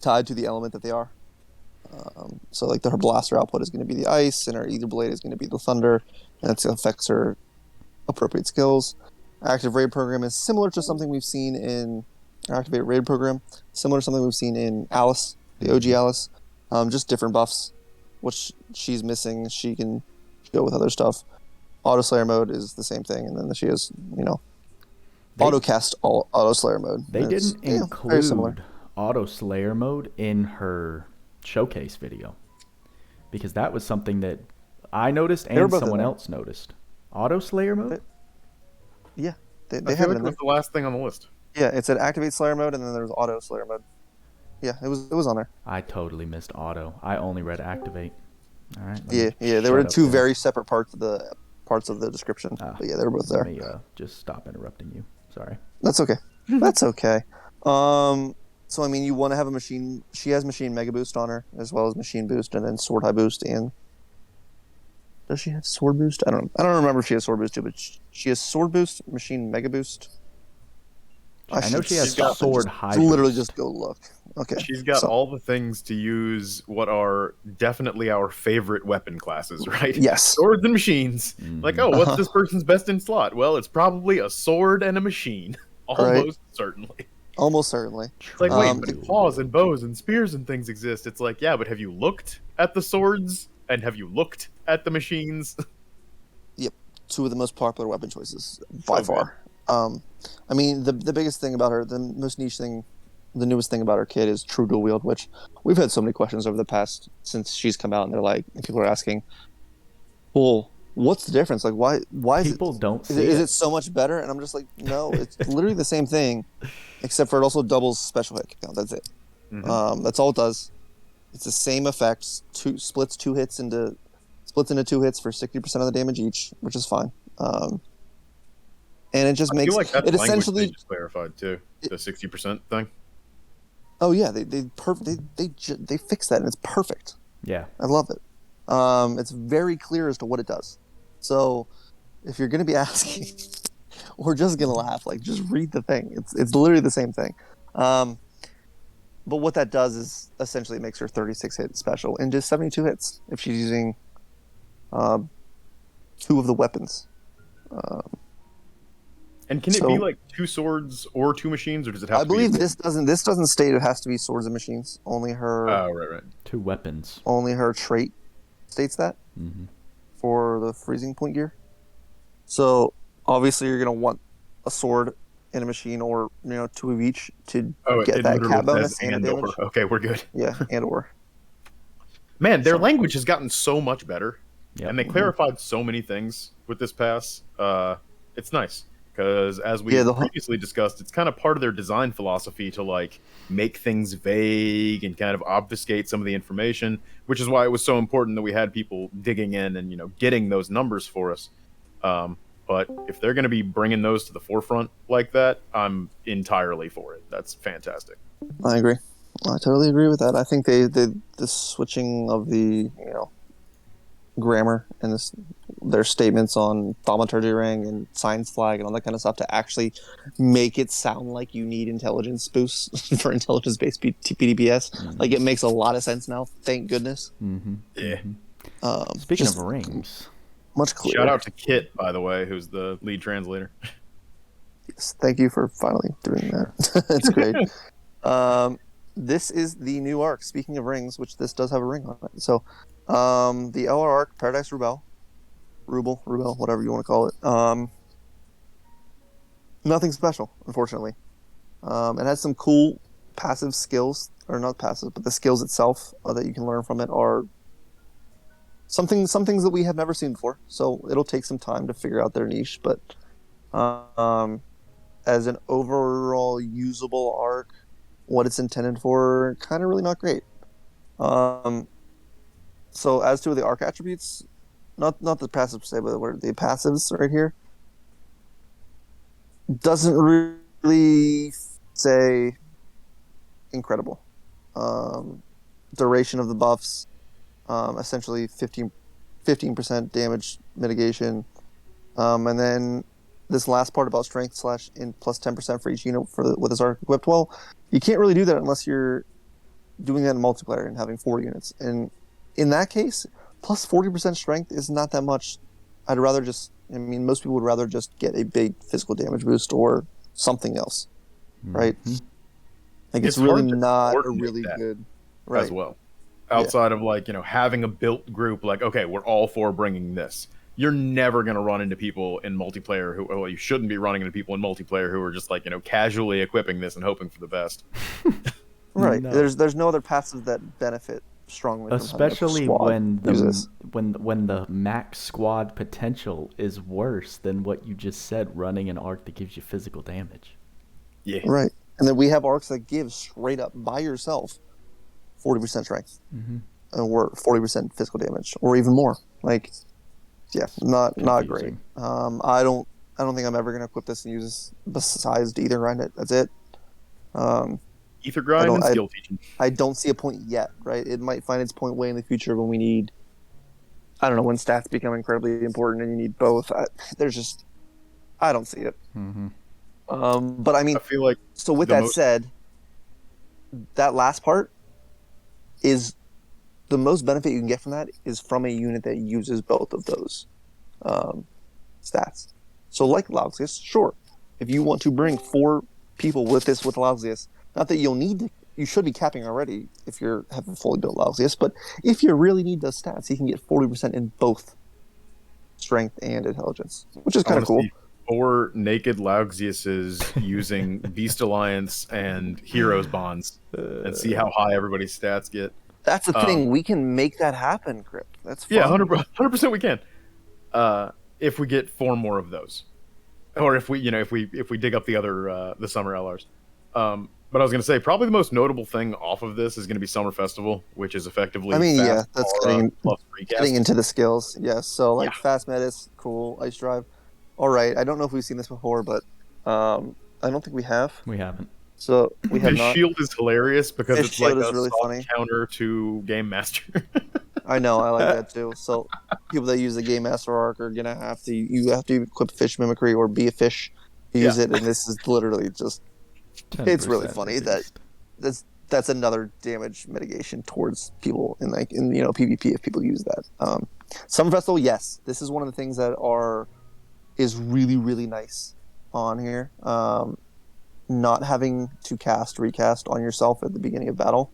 tied to the element that they are. So like her blaster output is going to be the ice, and her ether blade is going to be the thunder, and it affects her appropriate skills. Active raid program is similar to something we've seen in activate raid program, similar to something we've seen in Alice, the OG Alice, just different buffs. Which she's missing, she can go with other stuff. Auto Slayer mode is the same thing, and then she has, auto cast auto Slayer mode.
they
And it's,
didn't
very similar.
include Auto Slayer mode in her showcase video, because that was something that I noticed
were
and
both in
someone
there.
else noticed. Auto Slayer mode?
Yeah, they
I
have
feel
it
like
in
it
there.
was the last thing on the list.
Yeah, it said activate Slayer mode, and then there's auto Slayer mode. Yeah, it was on there.
I totally missed auto. I only read activate. All right. let me
Yeah. There
shut
were
up
two
there.
very separate parts of the description. But yeah, they were both there.
Let me just stop interrupting you. Sorry.
That's okay. That's okay. So I mean, you want to have a machine. She has machine mega boost on her, as well as machine boost, and then sword high boost. And does she have sword boost? I don't remember if she has sword boost too, but she has sword boost, machine mega boost.
I know
should
she has
stop and
sword
just
high
Literally,
boost.
just go look. Okay.
She's got
so-
all the things to use what are definitely our favorite weapon classes, right?
Yes.
Swords and machines. Like, oh, what's
Uh-huh.
this person's best in slot? Well, it's probably a sword and a machine. Almost certainly.
Almost certainly.
It's like, wait,
Um,
but claws and bows and spears and things exist. It's like, yeah, but have you looked at the swords? And have you looked at the machines?
Two of the most popular weapon choices by
So
far. I mean, the biggest thing about her, the most niche thing, the newest thing about her kit is true dual wield, which we've had so many questions over the past since she's come out, and they're like, people are asking, well, what's the difference? Like, why is
People don't
is
see
it,
it.
is it so much better? And I'm just like, no, it's literally the same thing, except for it also doubles special hit count. That's it. That's all it does. It's the same effects. Splits two hits into 2 hits for 60% of the damage each, which is fine. And it just
I
makes
feel like that's
it
language
essentially.
they just clarified too. The 60% thing.
Oh yeah, they fix that and it's perfect.
Yeah.
I love it. It's very clear as to what it does. So if you're going to be asking, we're just going to laugh. Like, just read the thing. It's literally the same thing. But what that does is essentially it makes her 36 hit special into 72 hits if she's using 2 of the weapons.
And can it be like 2 swords or 2 machines, or does it have
I
to be?
believe this doesn't state it has to be swords and machines. Only her.
Oh, right.
2 weapons.
Only her trait states that
Mm-hmm.
for the freezing point gear. So obviously you're gonna want a sword and a machine, or 2 of each to get that cat bonus and the damage.
Okay, we're good.
Yeah, and or.
Man, their language has gotten so much better,
Yep.
and they clarified so many things with this pass. It's nice because, as we previously discussed, it's kind of part of their design philosophy to like make things vague and kind of obfuscate some of the information, which is why it was so important that we had people digging in and getting those numbers for us. But if they're going to be bringing those to the forefront like that, I'm entirely for it. That's fantastic.
I agree. I totally agree with that. I think the switching of the grammar and their statements on thaumaturgy ring and science flag and all that kind of stuff to actually make it sound like you need intelligence boosts for intelligence based PDPS.
Mm-hmm.
Like, it makes a lot of sense now. Thank goodness.
Mm-hmm.
Yeah.
Speaking of rings,
much clearer.
Shout out to Kit, by the way, who's the lead translator.
Yes, thank you for finally doing that. It's great. This is the new arc. Speaking of rings, which this does have a ring on it. So, the LR Ark, Paradise Rubel, whatever you want to call it. Nothing special, unfortunately. It has some cool passive skills, or not passive, but the skills itself that you can learn from it are some things that we have never seen before. So it'll take some time to figure out their niche, but as an overall usable arc, what it's intended for, kind of really not great. So as to the arc attributes, not the passive per se, but the passives right here, doesn't really say incredible. Duration of the buffs, essentially 15% damage mitigation, and then this last part about strength / in plus 10% for each unit with this arc equipped. Well, you can't really do that unless you're doing that in multiplayer and having 4 units. And in that case, plus 40% strength is not that much. I'd rather most people would rather just get a big physical damage boost or something else, right?
Mm-hmm.
Like, it's really not a really good, right?
As well. Outside of having a built group, like, okay, we're all for bringing this. You're never going to run into people in multiplayer you shouldn't be running into people in multiplayer who are just casually equipping this and hoping for the best.
Right.
No.
There's no other passive that benefit strongly.
Especially when the max squad potential is worse than what you just said, running an arc that gives you physical damage.
Yeah.
Right. And then we have arcs that give straight up by yourself 40% strength, or 40% physical damage, or even more. Like, yeah, not great. I don't think I'm ever gonna equip this and use this besides to either grind it. That's it.
Ether grind and skill teaching.
I don't see a point yet. Right? It might find its point way in the future when we need. I don't know, when stats become incredibly important and you need both. I don't see it.
Mm-hmm.
But I feel like. So with that said, that last part is the most benefit you can get from that is from a unit that uses both of those stats. So like Lauxius, sure, if you want to bring 4 people with Lauxius, not that you should be capping already if you're having fully built Lauxius, but if you really need those stats, you can get 40% in both strength and intelligence, which is kind of cool.
4 naked Lauxiuses using Beast Alliance and Heroes Bonds and see how high everybody's stats get.
That's the thing. We can make that happen, Crypt. That's fun.
Yeah, 100% we can. If we get 4 more of those, or if we dig up the other the summer LRs. But I was going to say probably the most notable thing off of this is going to be Summer Festival, which is effectively
that's getting into the skills. Yes, so Fast Metis, cool. Ice Drive, all right. I don't know if we've seen this before, but I don't think we have.
We haven't.
So we have
His
not.
shield is hilarious because
His
it's like
shield is
a
really
soft
funny.
counter to Game Master.
I know, I like that too. So people that use the Game Master Arc are gonna have to. You have to equip fish mimicry or be a fish to use
Yeah.
it, and this is literally just.
10%
It's really funny that
reduced.
that's another damage mitigation towards people in PvP if people use that. Summer Festival, yes, this is one of the things that is really really nice on here. Not having to recast on yourself at the beginning of battle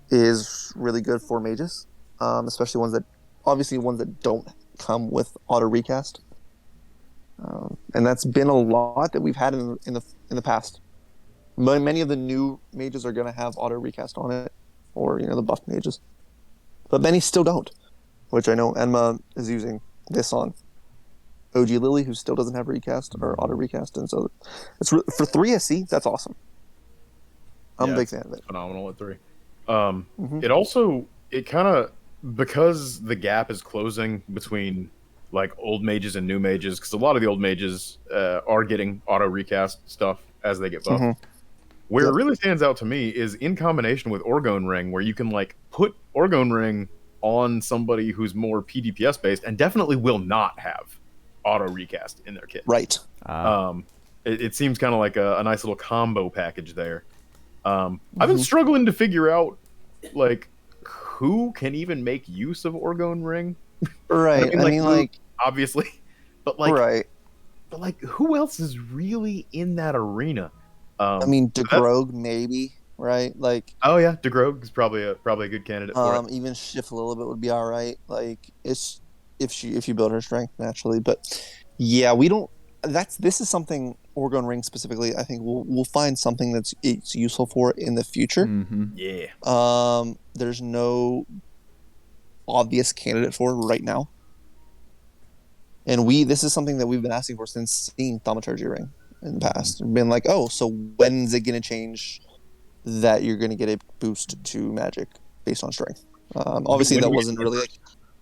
is really good for mages, especially ones that don't come with auto recast. And that's been a lot that we've had in the past. Many of the new mages are going to have auto recast on it, or the buff mages, but many still don't. Which I know Enma is using this on OG Lily, who still doesn't have recast or auto recast, and so it's for 3SC. That's awesome. I'm a big fan of it.
Phenomenal at 3. It kind of, because the gap is closing between like old mages and new mages, because a lot of the old mages are getting auto recast stuff as they get buffed. Where it really stands out to me is in combination with Orgone Ring, where you can like put Orgone Ring on somebody who's more PDPS based and definitely will not have auto recast in their kit.
Right.
It seems kind of like a nice little combo package there. I've been struggling to figure out like who can even make use of Orgone Ring.
Right. I mean, like
obviously, but like
right.
But like, who else is really in that arena?
I mean, DeGrogue maybe, right? Like,
oh yeah, DeGrogue is probably a good candidate for it.
Even Shift a little bit would be all right. Like, it's if you build her strength naturally, but yeah, we don't. This is something Orgone Ring specifically. I think we'll find something that's it's useful for in the future.
Yeah.
There's no obvious candidate for it right now, and this is something that we've been asking for since seeing Thaumaturgy Ring in the past, and been like, oh, so when's it going to change that you're going to get a boost to magic based on strength? Obviously, that wasn't really like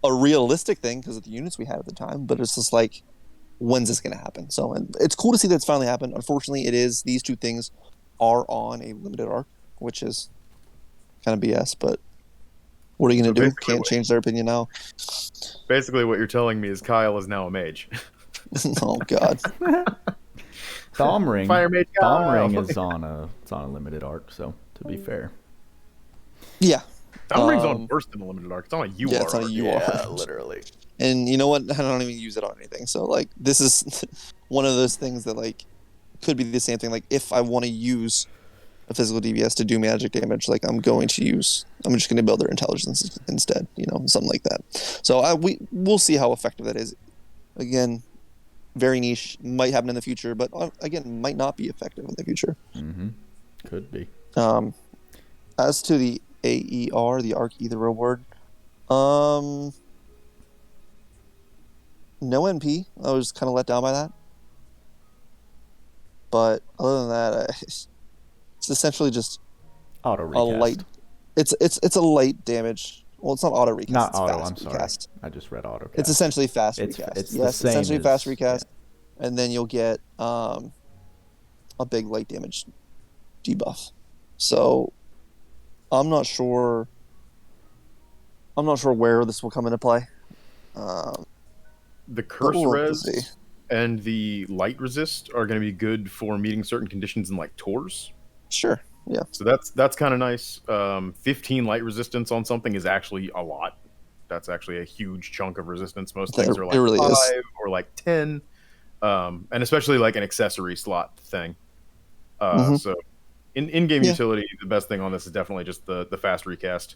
a realistic thing because of the units we had at the time, but it's just like, when's this going to happen? So, and it's cool to see that it's finally happened. Unfortunately, these two things are on a limited arc, which is kind of BS, but what are you going to do? Can't change their opinion now.
Basically, what you're telling me is Kyle is now a mage.
Oh, God.
Thumb Ring is on a limited arc, so to be fair.
Yeah.
Thumb Ring's on worse than a limited arc. It's on a UR.
Yeah, it's on a UR.
Yeah, literally.
And you know what? I don't even use it on anything. So like, this is one of those things that like could be the same thing. Like, if I want to use a physical DPS to do magic damage, like I'm just going to build their intelligence instead. Something like that. So we'll see how effective that is. Again, very niche, might happen in the future, but again, might not be effective in the future.
Could be.
As to the AER, the Arc Ether reward, no NP. I was kind of let down by that. But other than that, it's essentially just
auto recast.
A light. It's a light damage. Well, it's not auto recast.
Not
it's
auto.
Fast
I'm sorry.
recast.
I just read auto.
It's essentially fast recast.
It's
yes,
the same
essentially
as,
fast recast, and then you'll get a big light damage debuff. So I'm not sure where this will come into play.
The curse res and the light resist are going to be good for meeting certain conditions in like tours.
Sure. Yeah.
So that's kind of nice. 15 light resistance on something is actually a lot. That's actually a huge chunk of resistance. Most things are like
really
5
is.
or like 10. And especially like an accessory slot thing. So in game utility, the best thing on this is definitely just the fast recast.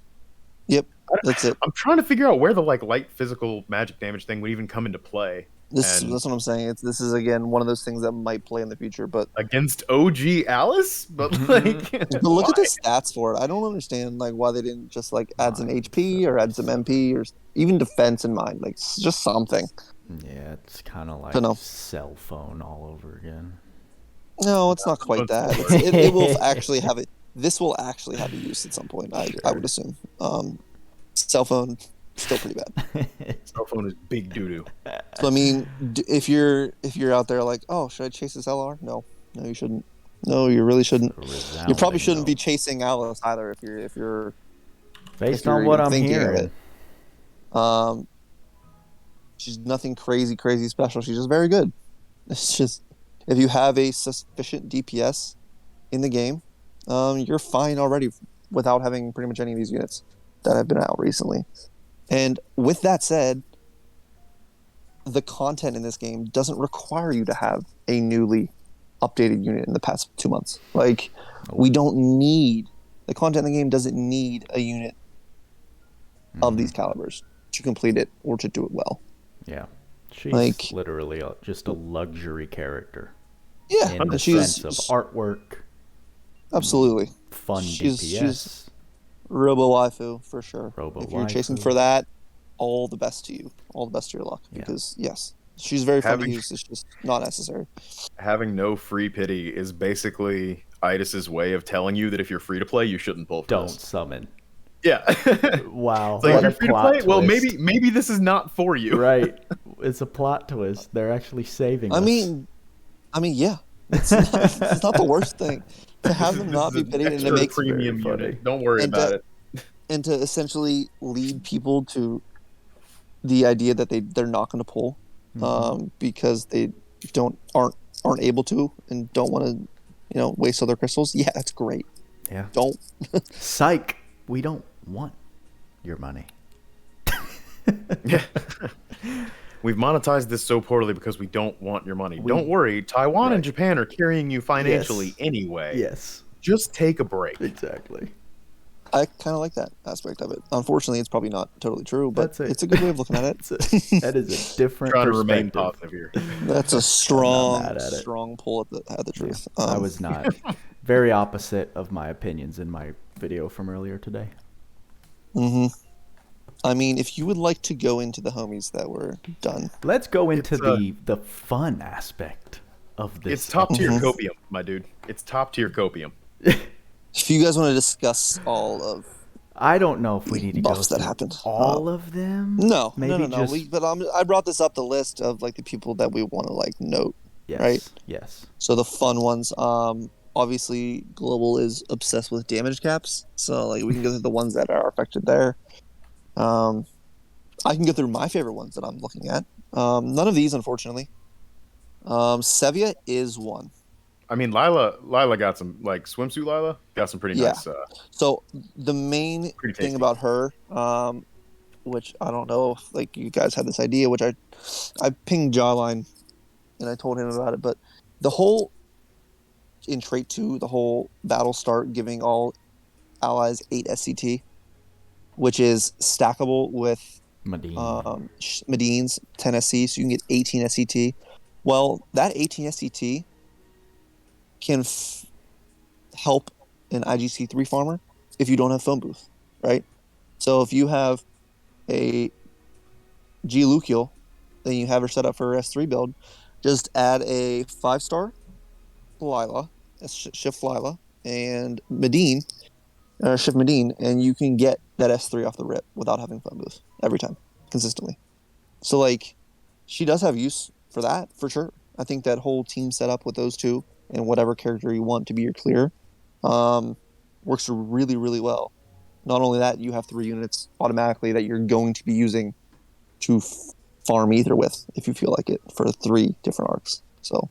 Yep, that's it.
I'm trying to figure out where the like light physical magic damage thing would even come into play.
That's what I'm saying. This is again one of those things that might play in the future, but
against OG Alice, but like,
but look at the stats for it. I don't understand like why they didn't just like add some HP or add some MP or even defense in mind, like just something.
Yeah, it's kind of like cell phone all over again.
No, it's not quite that. It will actually have it. This will actually have a use at some point. I would assume. Cell phone. Still pretty bad.
Cell phone is big doo-doo.
So I mean, if you're out there like, oh, should I chase this LR? No, you shouldn't. No, you really shouldn't. You
Resounding
probably shouldn't be
no.
chasing Alice either if
Based
you're
on what
even
I'm
thinking of
hearing.
it. She's nothing crazy special. She's just very good. It's just if you have a sufficient DPS in the game, you're fine already without having pretty much any of these units that have been out recently. And with that said, the content in this game doesn't require you to have a newly updated unit in the past 2 months. Like, we don't need the content in the game doesn't need a unit of these calibers to complete it or to do it well.
Yeah. She's
Like,
literally just a luxury character.
Yeah,
In the
she's
sense of artwork,
absolutely
fun
she's
DPS.
Robo Waifu for sure.
Robo
If you're chasing
Waifu.
for that, all the best to you. All the best to your luck.
Yeah.
Because yes, she's very fun to
Having-
use. It's just not necessary.
Having no free pity is basically Idis's way of telling you that if you're free to play, you shouldn't pull for
Don't
this.
summon.
Yeah.
Wow.
It's like,
what
if
a
you're free to
plot
play, well,
twist.
maybe this is not for you.
Right. It's a plot twist. They're actually saving us.
I mean, yeah, it's not the worst thing to have them not be pitied and to
Extra
make
premium
very funny.
unit. Don't worry
And
about it.
and to essentially lead people to the idea that they're not going to pull because they aren't able to and don't want to waste other crystals. Yeah, that's great.
Yeah.
Don't.
Psych. We don't want your money.
Yeah. We've monetized this so poorly because we don't want your money. Don't worry, Taiwan and Japan are carrying you financially anyway.
Yes.
Just take a break.
Exactly.
I kind of like that aspect of it. Unfortunately, it's probably not totally true, but it's a good way of looking at it.
That is a different
Trying to remain
perspective.
positive here.
That's a
mad at it.
strong pull at the truth.
I was not. Very opposite of my opinions in my video from earlier today.
I mean, if you would like to go into the homies that were done.
Let's go into the fun aspect of this.
It's top tier copium, my dude. It's top tier copium.
If you guys want to discuss all of
I don't know if we need to go
buffs that
through
happened.
all of them.
No,
Maybe
no.
just
I brought this up the list of like the people that we want to like note.
yes,
right?
Yes.
So the fun ones, obviously Global is obsessed with damage caps. So like we can go through the ones that are affected there. I can go through my favorite ones that I'm looking at. None of these, unfortunately. Sevia is one.
I mean, Lila got some, like, swimsuit Lila got some pretty nice.
So the main
Pretty
thing
tasty.
about her, which I don't know if like you guys had this idea, which I pinged Jawline and I told him about it, but the whole in trait 2, the whole battle start giving all allies 8 SCT, which is stackable with
Medine.
Medine's 10 SC, so you can get 18 SCT. Well, that 18 SCT can help an IGC3 farmer if you don't have phone booth, right? So if you have a G Lucial, then you have her set up for her S3 build, just add a 5-star Lila, Shift Lila, and Medine, Shift Medine, and you can get that S3 off the rip without having phone booth every time, consistently. So, like, she does have use for that, for sure. I think that whole team setup with those two and whatever character you want to be your clear works really, really well. Not only that, you have 3 units automatically that you're going to be using to farm ether with if you feel like it for 3 different arcs. So,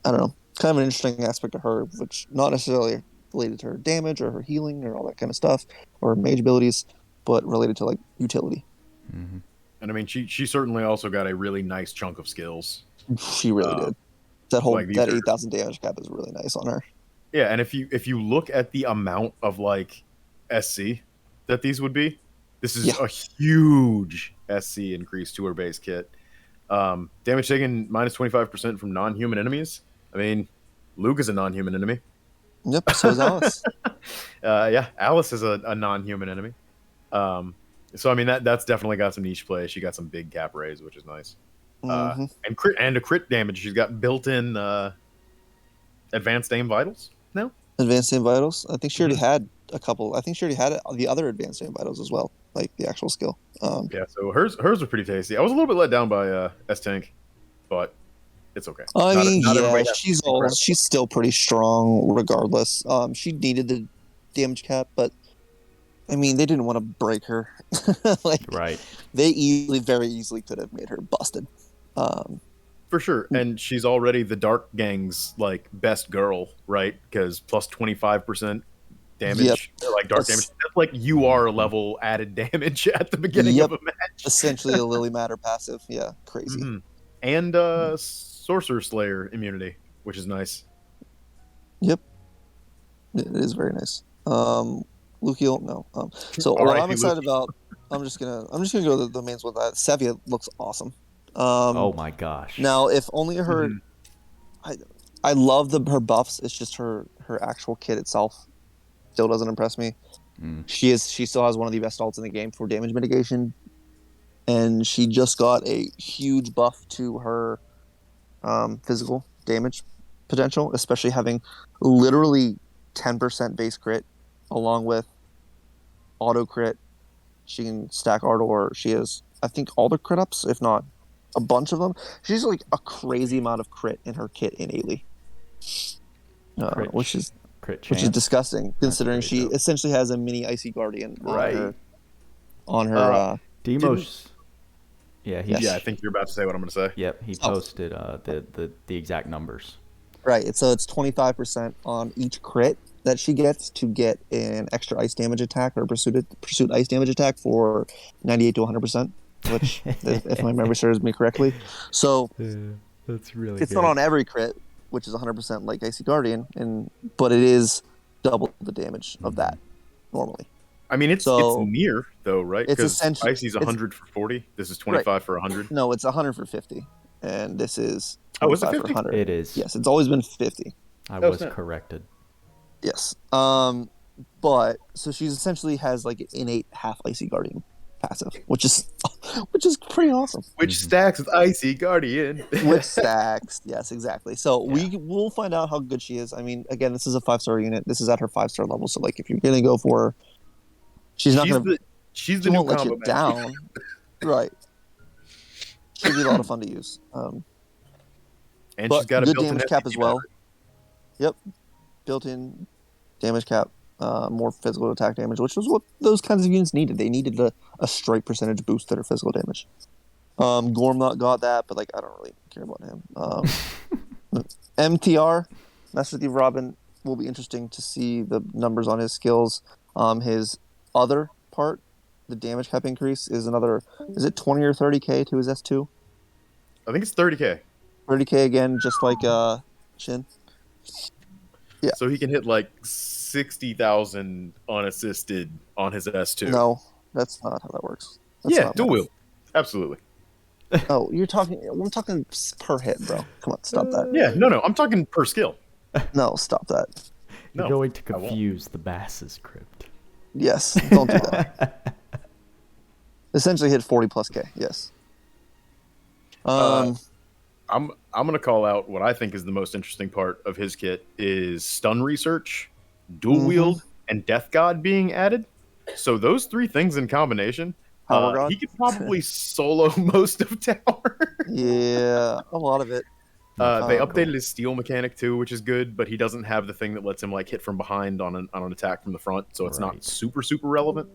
I don't know. Kind of an interesting aspect of her, which not necessarily related to her damage or her healing or all that kind of stuff or mage abilities, but related to like utility.
Mm-hmm.
And I mean, she certainly also got a really nice chunk of skills.
She really did. That whole
like,
that 8,000 damage cap is really nice on her.
Yeah, and if you look at the amount of like SC that these would be, this is a huge SC increase to her base kit. Damage taken minus 25% from non-human enemies. I mean, Luke is a non-human enemy.
Yep, so is Alice.
Yeah, Alice is a non-human enemy. So I mean that's definitely got some niche play. She got some big cap raise, which is nice. And a crit damage. She's got built-in advanced aim vitals now.
Advanced aim vitals. I think she already had a couple. I think she already had the other advanced aim vitals as well, like the actual skill.
Yeah, so hers are pretty tasty. I was a little bit let down by S Tank, but It's okay.
I mean,
not
yeah,
everybody has to be incredible.
she's still pretty strong regardless. She needed the damage cap, but I mean, they didn't want to break her. Like,
Right.
they very easily could have made her busted.
For sure, and she's already the Dark Gang's like best girl, right? Because plus 25% damage, or like dark damage. That's like UR level added damage at the beginning of a match.
Essentially a Lily Matter passive. Yeah, crazy.
Mm-hmm. And Sorcerer Slayer immunity, which is nice.
Yep, it is very nice. Lucio, no. So what I'm excited about, I'm just gonna go to the mains with that. Sevia looks awesome.
Oh my gosh.
Now, if only her, I love her buffs. It's just her actual kit itself still doesn't impress me. She still has one of the best ults in the game for damage mitigation, and she just got a huge buff to her physical damage potential, especially having literally 10% base crit along with auto crit. She can stack Ardor. She has, I think, all the crit ups, if not a bunch of them. She's like a crazy amount of crit in her kit innately, which is disgusting considering she essentially has a mini Icy Guardian on her.
Demos.
Yeah, I think you're about to say what I'm going to say.
Yep, he posted the exact numbers.
Right, so it's 25% on each crit that she gets to get an extra ice damage attack or pursuit ice damage attack for 98 to 100%, which, if my memory serves me correctly. So
that's really
it's
good.
not on every crit, which is 100% like Icy Guardian, but it is double the damage of that normally.
I mean, it's near though, right?
It's essentially
Icy's 100 for 40. This is 25 for 100.
No, it's 100 for 50, and this is
25
is it
50?
For 100.
It is.
Yes, it's always been 50.
I was corrected.
Yes. But so she's essentially has like an innate half Icy Guardian passive, which is pretty awesome.
Which stacks with Icy Guardian.
Which stacks, yes, exactly. So we will find out how good she is. I mean, again, this is a 5-star unit. This is at her 5-star level. So like, if you're gonna go for her, she's not gonna.
She
won't let you down. Right. Should be a lot of fun to use.
And she's got a
good
built-in
damage cap as well. Yep, built-in damage cap, more physical attack damage, which was what those kinds of units needed. They needed a straight percentage boost to their physical damage. Gormnot got that, but like I don't really care about him. MTR, Master Thief Robin, will be interesting to see the numbers on his skills. His other part, the damage cap increase, is it 20 or 30k to his S2?
I think it's 30k.
30k again, just like Shin. Yeah.
So he can hit like 60,000 unassisted on his S2.
No, that's not how that works.
Dual wield. Absolutely.
Oh, we're talking per hit, bro. Come on, stop that.
Yeah, no, I'm talking per skill.
No, stop that.
You're going to confuse the Bass's crypt.
Yes, don't do that. Essentially hit 40 plus K, yes.
I'm gonna call out what I think is the most interesting part of his kit is stun research, dual wield, and Death God being added. So those three things in combination, he could probably solo most of tower.
Yeah, a lot of it.
They updated his steal mechanic too, which is good, but he doesn't have the thing that lets him like hit from behind on an attack from the front, so it's not super relevant.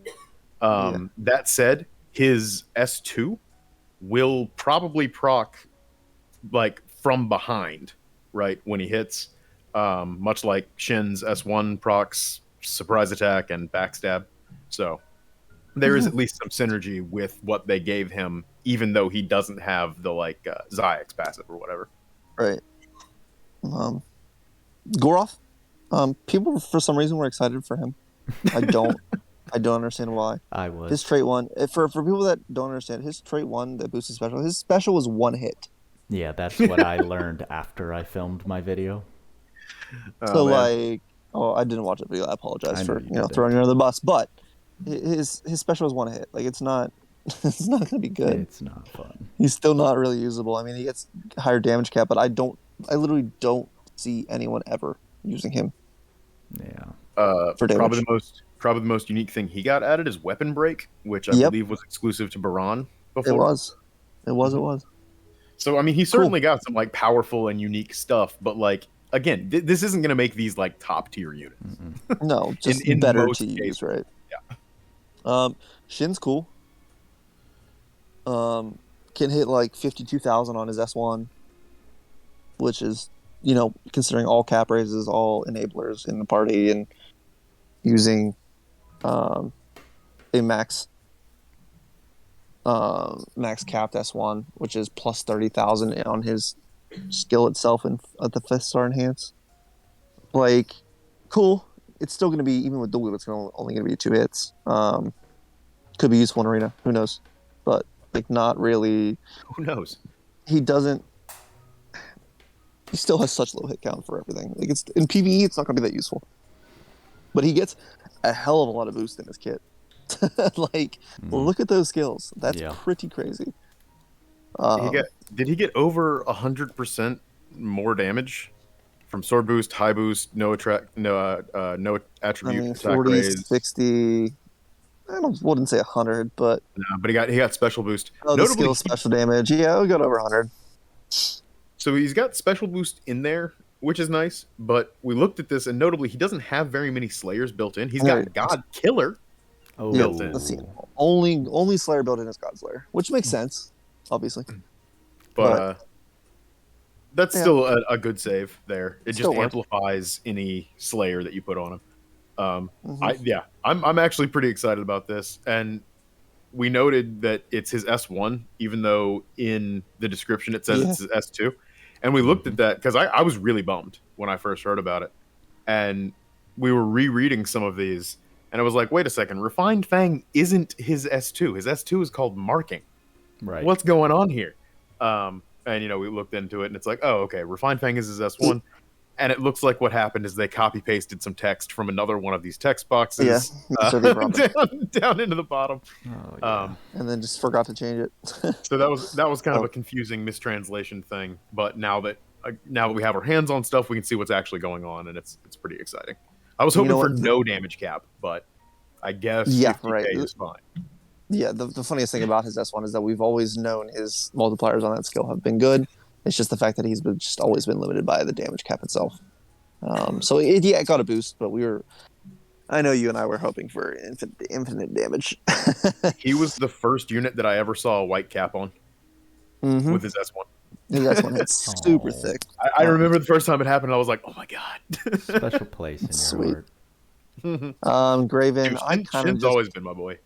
That said, his S2 will probably proc like from behind, right, when he hits, much like Shin's S1 procs surprise attack and backstab. So there is at least some synergy with what they gave him, even though he doesn't have the like Zayek's passive or whatever.
Right. Goroth, people for some reason were excited for him. I don't understand why.
I was.
His trait 1, for people that don't understand, his trait 1 that boosted special, his special was 1 hit.
Yeah, that's what I learned after I filmed my video.
So I didn't watch the video. I apologize for throwing you under the bus, but his special is 1 hit. Like it's not going to be good.
It's not fun.
He's still not really usable. I mean, he gets higher damage cap, but I literally don't see anyone ever using him.
Yeah.
For damage.
Probably the most unique thing he got added is weapon break, which I believe was exclusive to Baron before.
It was.
So I mean, he certainly got some like powerful and unique stuff, but like again, this isn't going to make these like top tier units.
No, just
in
better
most
to use,
cases.
right?
Yeah.
Shin's cool. Can hit like 52,000 on his S1, which is, considering all cap raises, all enablers in the party, and using a max capped S1, which is plus 30,000 on his skill itself and at the 5th star enhance. Like, cool. It's still going to be, even with dual wield, it's only going to be 2 hits. Could be useful in arena. Who knows? But like, not really.
Who knows?
He still has such low hit count for everything. Like, it's in PvE, it's not going to be that useful. But he gets a hell of a lot of boost in his kit. Like, look at those skills. That's pretty crazy.
Did he get over 100% more damage from sword boost, high boost, no attribute, attack
40,
raise,
60. Wouldn't say 100, but
no, but he got special boost.
the skill special damage. Yeah, we got over 100.
So he's got special boost in there, which is nice. But we looked at this, and notably, he doesn't have very many Slayers built in. He's got God Killer built in.
Let's see. Only Slayer built in is God Slayer, which makes sense, obviously.
But that's still a good save there. It just
Still
amplifies any Slayer that you put on him. I'm actually pretty excited about this, and we noted that it's his S1, even though in the description it says it's his S2. And we looked at that because I was really bummed when I first heard about it, and we were rereading some of these, and I was like, wait a second, Refined Fang isn't his S2. His S2 is called Marking.
Right.
What's going on here? And we looked into it, and it's like, oh, okay, Refined Fang is his S1. And it looks like what happened is they copy pasted some text from another one of these text boxes down into the bottom.
And then just forgot to change it.
So that was kind of a confusing mistranslation thing. But now that we have our hands on stuff, we can see what's actually going on, and it's pretty exciting. I was hoping for no damage cap, but I guess 50K is fine.
Yeah, the funniest thing about his S1 is that we've always known his multipliers on that skill have been good. It's just the fact that he's just always been limited by the damage cap itself. So it got a boost, but I know you and I were hoping for infinite damage.
He was the first unit that I ever saw a white cap on with his S1.
His S1 hits super thick.
I remember the first time it happened, I was like, oh my god.
Special place in your
heart. Graven,
Shin's always been my boy.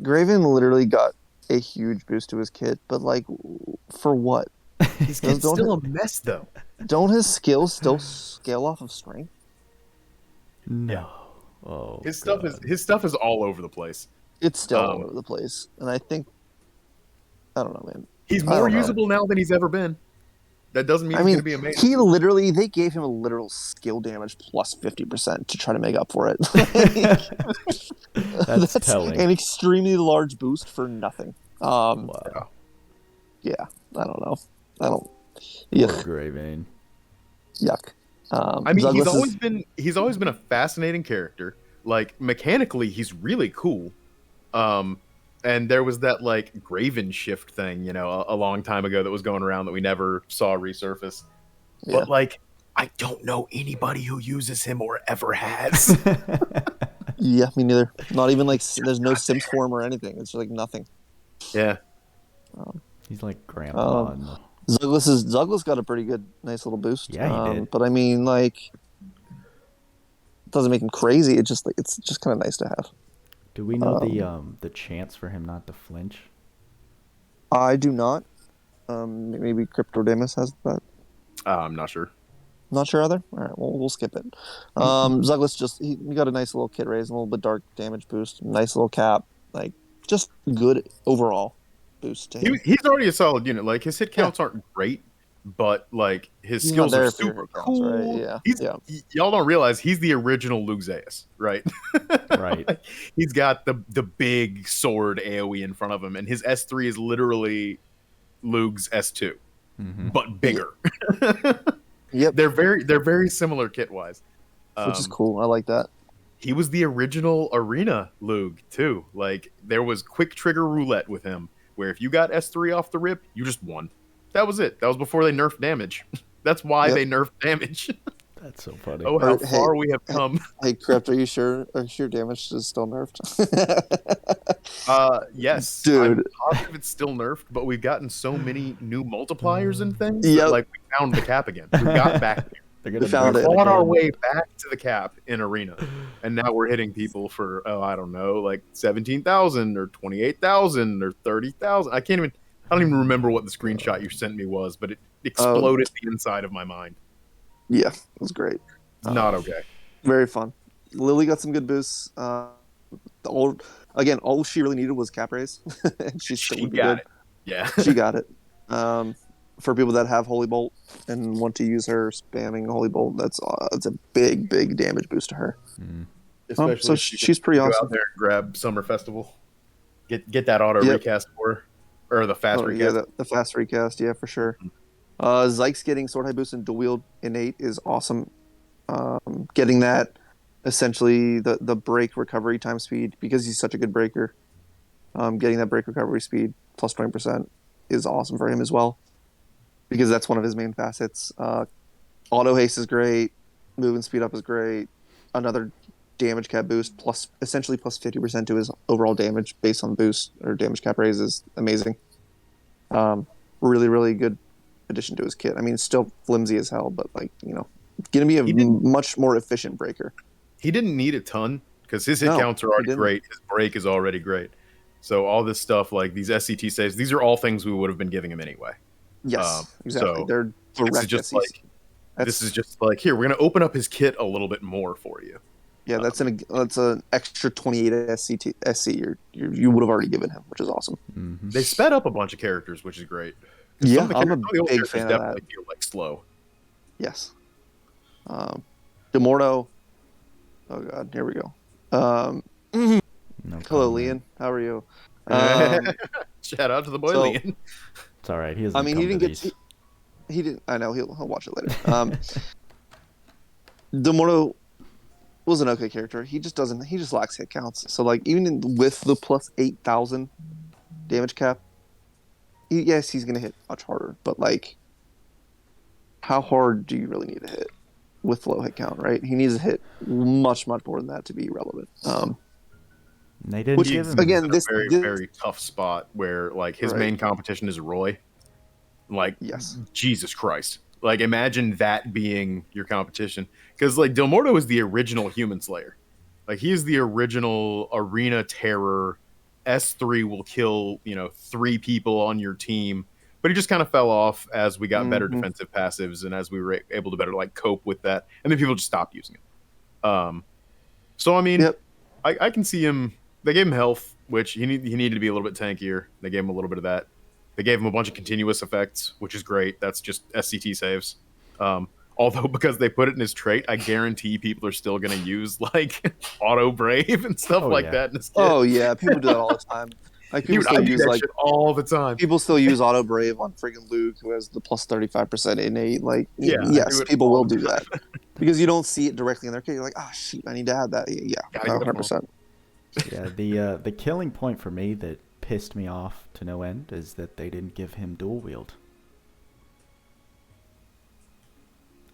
Graven literally got a huge boost to his kit, but like, for what?
His kit's still a mess, though.
Don't his skills still scale off of strength?
No. Oh,
his stuff is all over the place.
It's still all over the place, and I think, I don't know, man.
He's more usable now than he's ever been. That doesn't mean he's going to be amazing. They gave him a literal skill damage plus 50% to try to make up for it.
That's telling.
An extremely large boost for nothing.
Wow.
Yeah, I don't know.
Poor Graven.
Yuck.
I mean, he's always been a fascinating character. Like, mechanically, he's really cool. And there was that like Graven shift thing, a long time ago that was going around that we never saw resurface. Yeah. But like, I don't know anybody who uses him or ever has.
Yeah, me neither. Not even like there's no Simps form or anything. It's like nothing.
Yeah.
He's like grandpa.
Zuglis got a pretty good, nice little boost.
Yeah, he did.
But I mean, like, it doesn't make him crazy. It's just kind of nice to have.
Do we know the chance for him not to flinch?
I do not. Maybe Cryptodamus has that.
I'm not sure.
Not sure either. All right, we'll skip it. Zuglis he got a nice little kit raise, a little bit dark damage boost, nice little cap, like just good overall boost to him.
He's already a solid unit. Like his hit counts aren't great, but like his skills are super cool.
Right? Yeah.
Y'all don't realize he's the original Luxeus, right?
Right.
Like, he's got the big sword AoE in front of him, and his S3 is literally Lug's S2, but bigger.
Yep.
They're very similar kit wise,
which is cool. I like that.
He was the original arena Lug too. Like there was quick trigger roulette with him, where if you got S3 off the rip, you just won. That was it. That was before they nerfed damage. That's why they nerfed damage.
That's so funny.
Oh, how far we have come.
Hey, Crypt, are you sure damage is still nerfed?
Yes.
Dude.
I'm positive it's still nerfed, but we've gotten so many new multipliers and things
Yep.
that, like, we found the cap again. We got back there.
They're gonna
found
nerf
it.
We fought our
again.
way back to the cap in Arena, and now we're hitting people for, I don't know, like 17,000 or 28,000 or 30,000. I don't even remember what the screenshot you sent me was, but it exploded the inside of my mind.
Yeah, it was great.
Not okay.
Very fun. Lily got some good boosts. All she really needed was cap raise, and she still would be good.
It. Yeah,
She got it. For people that have Holy Bolt and want to use her spamming Holy Bolt, that's a big damage boost to her.
especially
So
if she
she's pretty
can go
awesome.
out there and grab Summer Festival. Get that auto
Yep.
recast for her, or the fast recast.
Yeah, the fast recast, yeah, for sure. Zyke's getting sword high boost and dual wield innate is awesome. Getting that essentially the break recovery time speed because he's such a good breaker. Getting that break recovery speed plus 20% is awesome for him as well because that's one of his main facets. Auto haste is great. Movement speed up is great. Another damage cap boost plus essentially plus 50% to his overall damage based on boost or damage cap raise is amazing. Really good addition to his kit. I mean, it's still flimsy as hell, but gonna be a much more efficient breaker.
He didn't need a ton because his hit counts are already great. His break is already great. So all this stuff like these SCT saves, these are all things we would have been giving him anyway.
Yes, exactly.
So
they're direct SCs.
This is just like, here, we're going to open up his kit a little bit more for you.
Yeah, that's an extra 28 SC you would have already given him, which is awesome.
Mm-hmm.
They sped up a bunch of characters, which is great.
Yeah,
some
I'm a big fan of that.
definitely feel like slow.
Yes. Demorto. Oh god, here we go. Hello, Leon. How are you?
Shout out to the boy,
so-
Leon.
It's all right. He doesn't.
he didn't get. He didn't. I know he'll watch it later. Demorto was an okay character. He just doesn't. He just lacks hit counts. So like even with the plus 8,000 damage cap, yes, he's gonna hit much harder. But like, how hard do you really need to hit with low hit count? Right? He needs to hit much more than that to be relevant.
They didn't give him
again
this very tough spot where like his main competition is Roy. Like,
yes,
Jesus Christ! Like, imagine that being your competition, because like Del Morto is the original Human Slayer. Like, he is the original arena terror. S3 will kill 3 people on your team, but he just kind of fell off as we got better defensive passives and as we were able to better like cope with that, and then people just stopped using it. So I mean, I can see him. They gave him health, which he needed to be a little bit tankier. They gave him a little bit of that. They gave him a bunch of continuous effects, which is great. That's just SCT saves. Although because they put it in his trait, I guarantee people are still going to use like auto brave and stuff that in his kit.
Oh yeah, people do that all the time. Like people still use
that shit all the time.
People still use auto brave on friggin' Luke, who has the plus 35% innate. Like,
yeah,
yes, people will do that because you don't see it directly in their kit. You're like, oh shoot, I need to add that. Yeah, 100%.
Yeah, the killing point for me that pissed me off to no end is that they didn't give him dual wield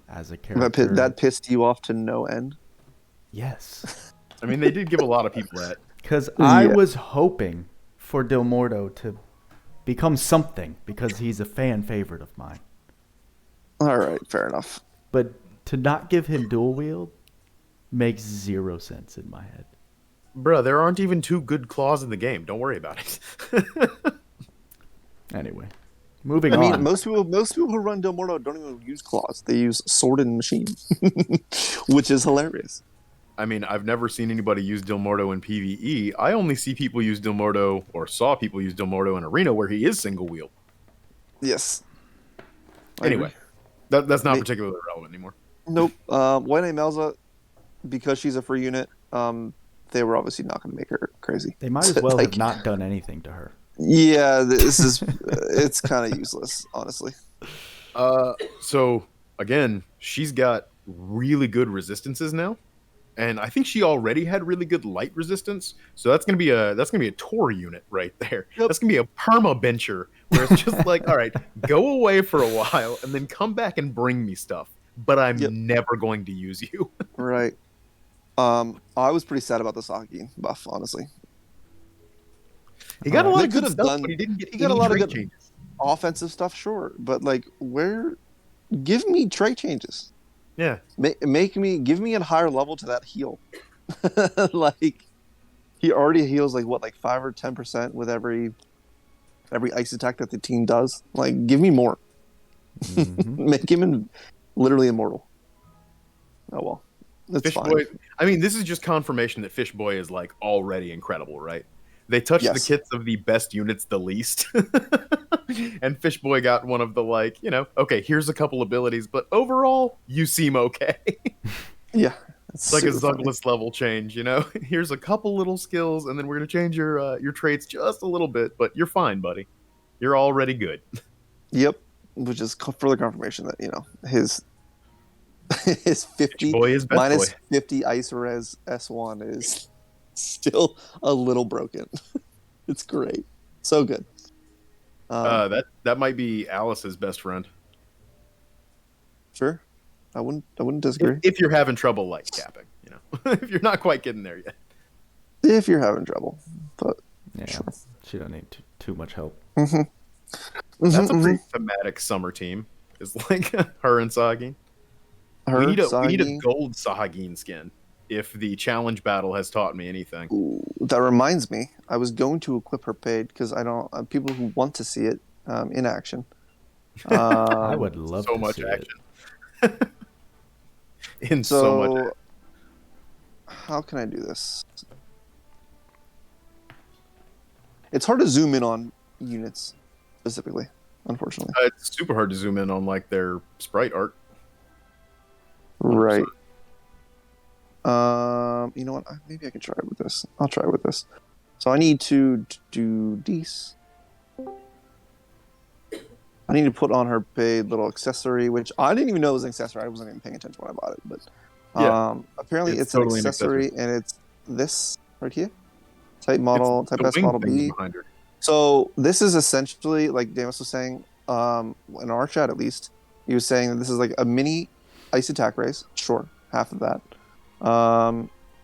as a character.
That pissed you off to no end?
Yes.
I mean, they did give a lot of people that.
Because I was hoping for Del Morto to become something because he's a fan favorite of mine.
All right, fair enough.
But to not give him dual wield makes zero sense in my head.
Bruh, there aren't even 2 good claws in the game. Don't worry about it.
Anyway, moving on.
I mean, most people who run Del Morto don't even use claws. They use sword and machine, which is hilarious.
I mean, I've never seen anybody use Del Morto in PvE. I only see people use Del Morto, or saw people use Del Morto in Arena where he is single wheel.
Yes.
Anyway, that's not particularly relevant anymore.
Nope. White Knight Melza, because she's a free unit, they were obviously not going to make her crazy.
They might as well have not done anything to her.
Yeah, this is it's kind of useless, honestly.
So again, she's got really good resistances now, and I think she already had really good light resistance. So that's gonna be a Tor unit right there. Yep. That's gonna be a perma bencher where it's just like, all right, go away for a while and then come back and bring me stuff, but I'm never going to use you.
Right. I was pretty sad about the Saki buff, honestly.
He got a lot of good
have
stuff,
done,
but he didn't get
he got a
any
lot of
trait
good
changes.
offensive stuff, sure, but like, give me trait changes.
Yeah,
Give me a higher level to that heal. Like, he already heals like 5 or 10% with every ice attack that the team does. Like, give me more. Make him literally immortal. Oh well, that's
Fish
fine.
Boy. I mean, this is just confirmation that Fish Boy is like already incredible, right? They touched the kits of the best units the least, and Fish Boy got one of the okay, here's a couple abilities, but overall, you seem okay.
Yeah,
it's like a Zuggless level change, Here's a couple little skills, and then we're gonna change your traits just a little bit, but you're fine, buddy. You're already good.
Yep, which is further confirmation that his 50
boy is best
minus
boy.
50 ice res S1 is still a little broken. It's great, so good.
That might be Alice's best friend.
Sure, I wouldn't disagree.
If you're having trouble light capping, if you're not quite getting there yet.
If you're having trouble, but
yeah,
sure.
She don't need too much help.
That's a pretty thematic summer team. Is like her and Sahagin. We need a gold Sahagin skin. If the challenge battle has taught me anything.
Ooh, that reminds me, I was going to equip her paid because I don't people who want to see it in action.
I would love
so
to
much
see
action. So much action.
How can I do this? It's hard to zoom in on units specifically, unfortunately.
It's super hard to zoom in on like their sprite art.
Right. You know what? Maybe I can try it with this. I'll try it with this. So I need to do these. I need to put on her paid little accessory, which I didn't even know was an accessory. I wasn't even paying attention when I bought it, but apparently it's totally an accessory, and it's this right here. Type S model B. So this is essentially, like Damus was saying, in our chat at least, he was saying that this is like a mini ice attack raise. Sure, half of that.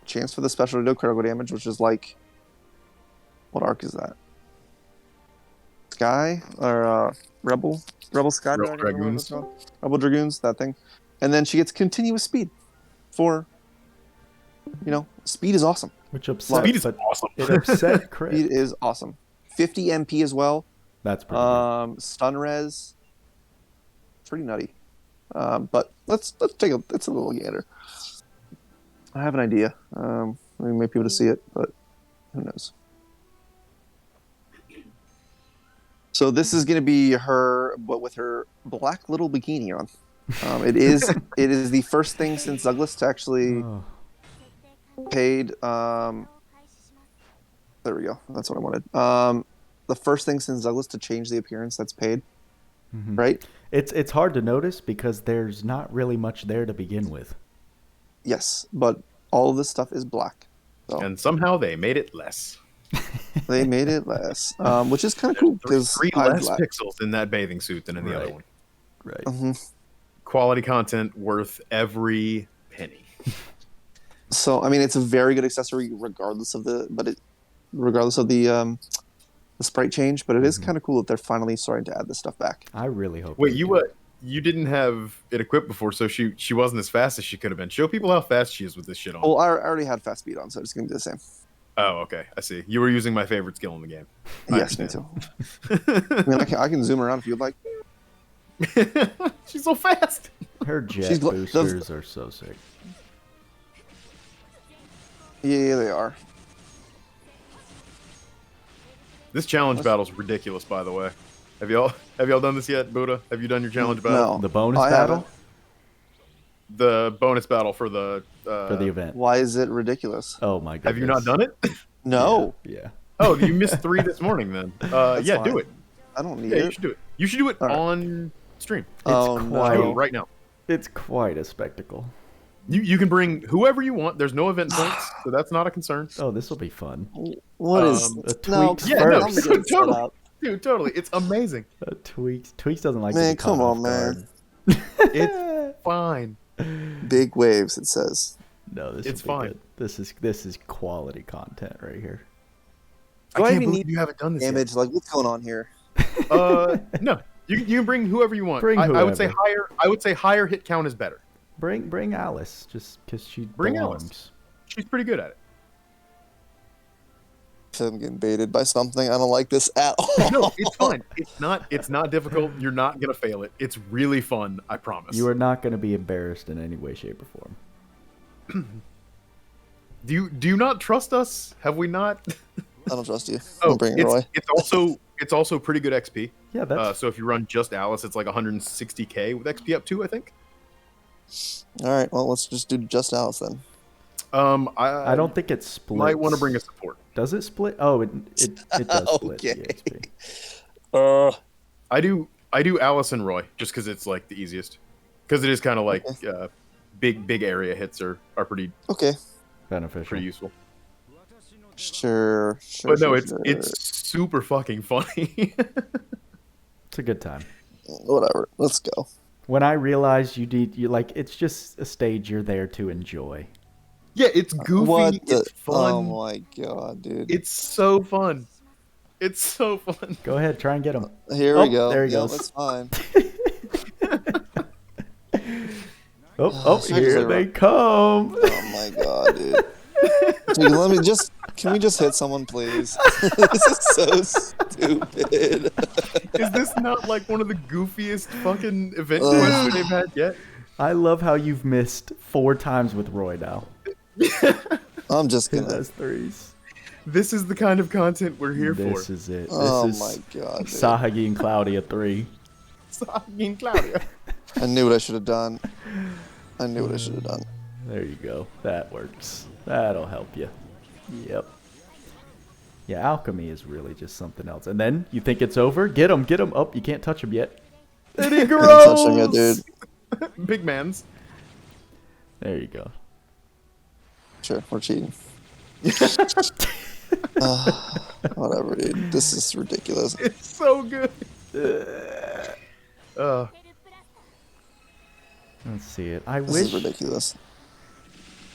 Chance for the special to do critical damage, which is like, what arc is that? Sky or Rebel Sky
Dragoons.
Rebel Dragoons, that thing. And then she gets continuous speed for, speed is awesome.
Which upset,
speed is awesome.
It upset Chris.
Speed is awesome. 50 MP as well.
That's pretty good.
Stun res. Pretty nutty. But let's take it's a little gander. I have an idea. We might be able to see it, but who knows? So this is going to be her, but with her black little bikini on. It is the first thing since Douglas to actually paid. There we go. That's what I wanted. The first thing since Douglas to change the appearance that's paid. Mm-hmm. Right.
It's hard to notice because there's not really much there to begin with.
Yes, but all of this stuff is black. So.
And somehow they made it less.
They made it less, which is kind of cool because
3 less pixels in that bathing suit than in the other one.
Right.
Mm-hmm.
Quality content worth every penny.
So I mean, it's a very good accessory, regardless of the sprite change. But it is kind of cool that they're finally starting to add this stuff back.
I really hope.
Wait, you didn't have it equipped before, so she wasn't as fast as she could have been. Show people how fast she is with this shit on.
Well, I already had fast speed on, so it's gonna be the same.
Oh, okay. I see. You were using my favorite skill in the game.
Yes, me too. I mean, I can zoom around if you'd like.
She's so fast.
Her jet boosters are so sick.
Yeah, they are.
This challenge battle's ridiculous, by the way. Have y'all done this yet, Buddha? Have you done your challenge battle?
No,
the bonus battle?
Haven't.
The bonus battle for the
event.
Why is it ridiculous?
Oh my goodness.
Have you not done it?
No.
Yeah.
Oh, you missed 3 this morning then. Yeah,
fine.
Do it.
I don't need it.
You should do it. You should do it on stream.
It's
right now.
It's quite a spectacle.
You can bring whoever you want. There's no event points, so that's not a concern.
Oh, this will be fun.
What is
a Tweacz
first? Dude, totally. It's amazing.
Tweacz doesn't like.
Man,
to be caught
come on,
off
man.
guard.
It's fine.
Big waves, it says.
No, this
It's
will be
fine.
good. This is quality content right here.
I
Do I
can't
even
believe
need
you haven't done this
damage? Like, what's going on here?
yet. No. You can bring whoever you want.
Bring
I would say
whoever.
higher. I would say higher hit count is better.
Bring Alice, just because she
Bring
belongs.
Alice. She's pretty good at it.
I'm getting baited by something. I don't like this at all.
No, it's fine. It's not difficult. You're not gonna fail it. It's really fun. I promise.
You are not going to be embarrassed in any way, shape, or form.
Do you not trust us? Have we not?
I don't trust you.
Oh,
Don't bring it, Roy.
it's also pretty good XP.
Yeah, that's
So if you run just Alice, it's like 160k with XP up to, I think.
All right, well, let's just do just Alice then.
I don't think it splits.
Might want to bring a support.
Does it split? Oh, it does split the
Okay.
XP.
I do Alice and Roy just because it's like the easiest. Because it is kind of like big area hits are pretty
Okay,
Beneficial.
useful.
sure.
But no,
sure.
it's super fucking funny.
It's a good time.
Whatever. Let's go.
When I realized you like, it's just a stage you're there to enjoy.
Yeah, it's goofy.
What the?
It's fun.
Oh my god, dude.
It's so fun. It's so fun.
Go ahead, try and get him.
Here
Oh,
we go.
there he
Yeah,
goes.
that's fine.
Oh,
So I
here
just,
they come.
Oh my god, dude. Dude, can we just hit someone, please? This is so stupid.
Is this not like one of the goofiest fucking event quests they've had yet?
I love how you've missed 4 times with Roy now.
I'm just
In
gonna.
those threes.
This is the kind of content we're here
This
for.
is it.
Oh
This
my
is
god, dude.
Sahagi and Cloudia 3.
Fucking Cloudia.
I knew what I should have done. I knew what I should have done.
There you go. That works. That'll help you. Yep. Yeah, alchemy is really just something else. And then you think it's over? Get him, get him. Oh, you can't touch him yet. And he
I'm
grows.
touching it, dude.
Big man's.
There you go.
Sure, we're cheating. Whatever, dude. This is ridiculous.
It's so good.
Let's see it. I
This
wish.
is ridiculous.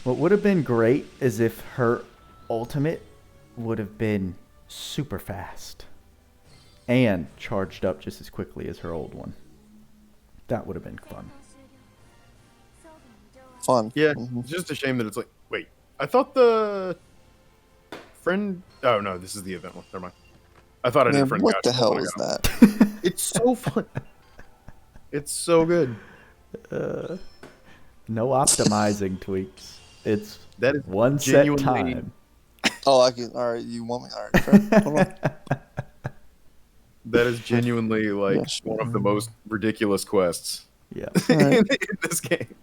What would have been great is if her ultimate would have been super fast and charged up just as quickly as her old one. That would have been fun.
Fun.
Yeah,
Mhm.
it's just a shame that it's like, wait, I thought the friend. Oh no, this is the event one. Never mind. I thought I did
Man,
a friend.
what
guide
the hell
before I
was
got
that?
it. It's so fun. It's so good.
No optimizing Tweacz. It's
That is
one set
genuinely-
time.
Oh, I can. All right, you want me? All right, sure. Hold on.
That is genuinely like
Yeah, sure.
one of the most ridiculous quests
Yeah,
in this game.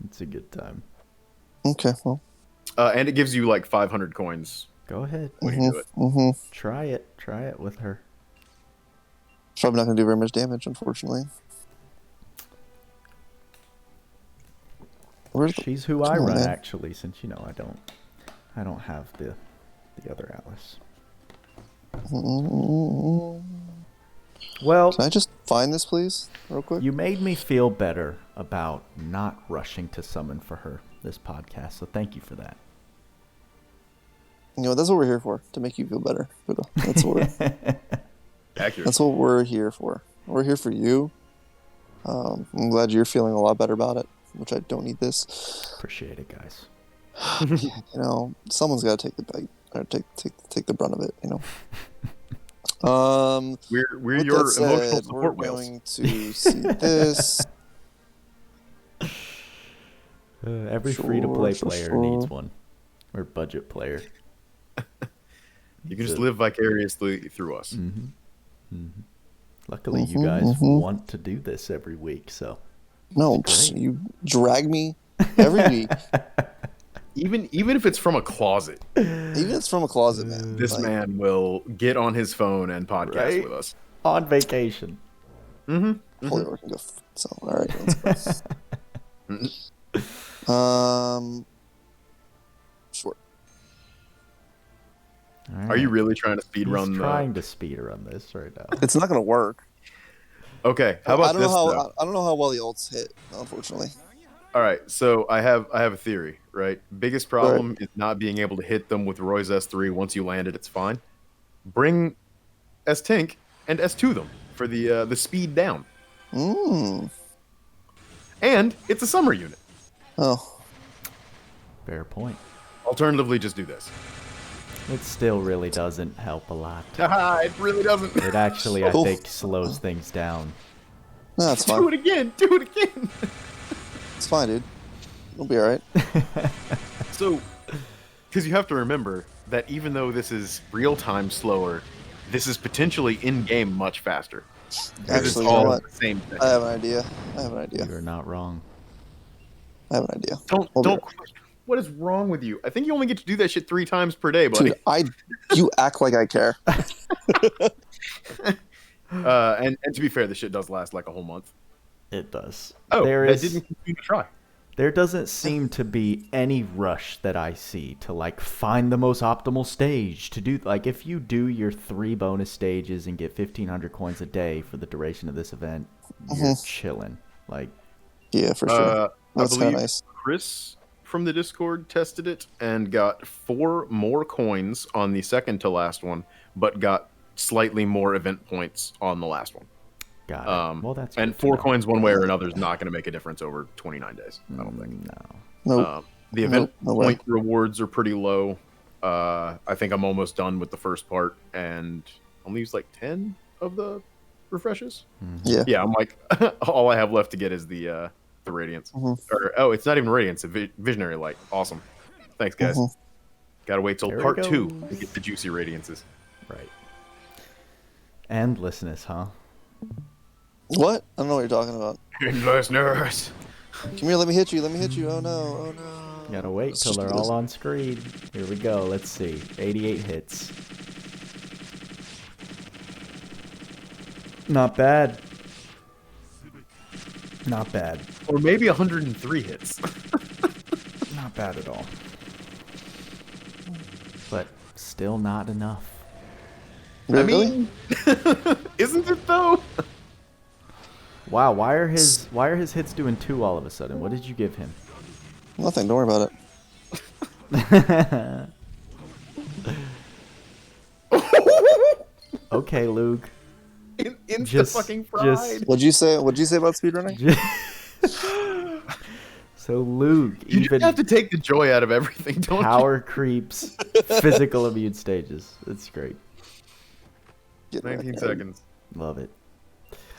it's a good time.
Okay, well.
And it gives you like 500 coins
Go ahead.
when you do it.
Mm-hmm.
Try it. Try it with her.
Probably not going to do very much damage, unfortunately. Where's the...
She's who I
Come on,
run
man.
actually, since you know I don't have the other Alice. Well,
Can I just find this, please, real quick?
you made me feel better about not rushing to summon for her this podcast, so thank you for that.
You know, that's what we're here for, to make you feel better. That's what
Accurate.
that's what we're here for. We're here for you. I'm glad you're feeling a lot better about it, which I don't need this.
Appreciate it, guys.
You know, someone's got to take the bite or take the brunt of it. You know.
We're
With
your
that
emotional
said, we're
support whales.
going to see this.
Every
Sure,
free-to-play
sure,
player
sure.
needs one, or budget player.
You can just live vicariously through us.
Luckily, you guys want to do this every week, so
No,
That's great.
you drag me every week.
Even if it's from a closet,
Even if it's from a closet, man.
this
Like,
man will get on his phone and podcast
Right?
with us.
on vacation.
Holy work and go. So, all right, let's go. Sure.
All right.
Are you really trying to speed
He's
run?
trying to speed run this right now.
It's not gonna work.
Okay, how about this? Though?
I don't know how well the ults hit, unfortunately.
All right, so I have a theory, right? Biggest problem is not being able to hit them with Roy's S3. Once you land it, it's fine. Bring S-Tink and S2 them for the speed down.
Mm.
And it's a summer unit.
Oh.
Fair point.
Alternatively, just do this.
It still really doesn't help a lot.
It really doesn't.
It actually, I
Oh.
think, slows things down.
No, it's
Do
fine.
it again. Do it again.
It's fine, dude. It'll be alright.
So, because you have to remember that even though this is real-time slower, this is potentially in-game much faster. Because it's
Actually, you know
all
what?
the same thing.
I have an idea.
You're not wrong.
I have an idea.
Don't.
We'll be right.
What is wrong with you? I think you only get to do that shit 3 times per day, buddy.
Dude, you act like I care.
And to be fair, this shit does last like a whole month.
It does.
Oh,
There
that
is.
didn't continue to try.
There doesn't seem to be any rush that I see to like find the most optimal stage to do. Like if you do your 3 bonus stages and get 1,500 coins a day for the duration of this event, you're chilling. Like,
Yeah, for sure.
I
That's kind
believe
of nice.
Chris from the Discord tested it and got 4 more coins on the second to last one, but got slightly more event points on the last one.
got it. Well, that's
And
good to
4
know.
coins one way or another is not going to make a difference over 29 days. I don't think.
No.
Nope.
The event
No way.
point rewards are pretty low. I think I'm almost done with the first part and only use like 10 of the refreshes.
Yeah.
Yeah, I'm like, all I have left to get is the radiance.
Mhm.
Or oh, it's not even radiance, it's a visionary light. Awesome. Thanks, guys.
Mhm.
Gotta wait till
There we
part
go.
2 to get the juicy radiances.
Right. Endlessness, huh?
What? I don't know what you're talking about.
Endlessness.
Come here, let me hit you. Let me hit you. Oh no. Oh no.
Gotta wait till they're all on screen. Here we go. Let's see. 88 hits. Not bad. Not bad.
Or maybe 103 hits.
Not bad at all. But still not enough.
Really?
I mean, isn't it though?
Wow, why are his hits doing 2 all of a sudden? What did you give him?
Nothing. Don't worry about it.
Okay, Luke.
Insta fucking fried.
What'd you say? What'd you say about speedrunning?
So Luke,
You
even
just have to take the joy out of everything, don't
power creeps, physical immune stages. It's great.
you? 19 seconds.
Love it.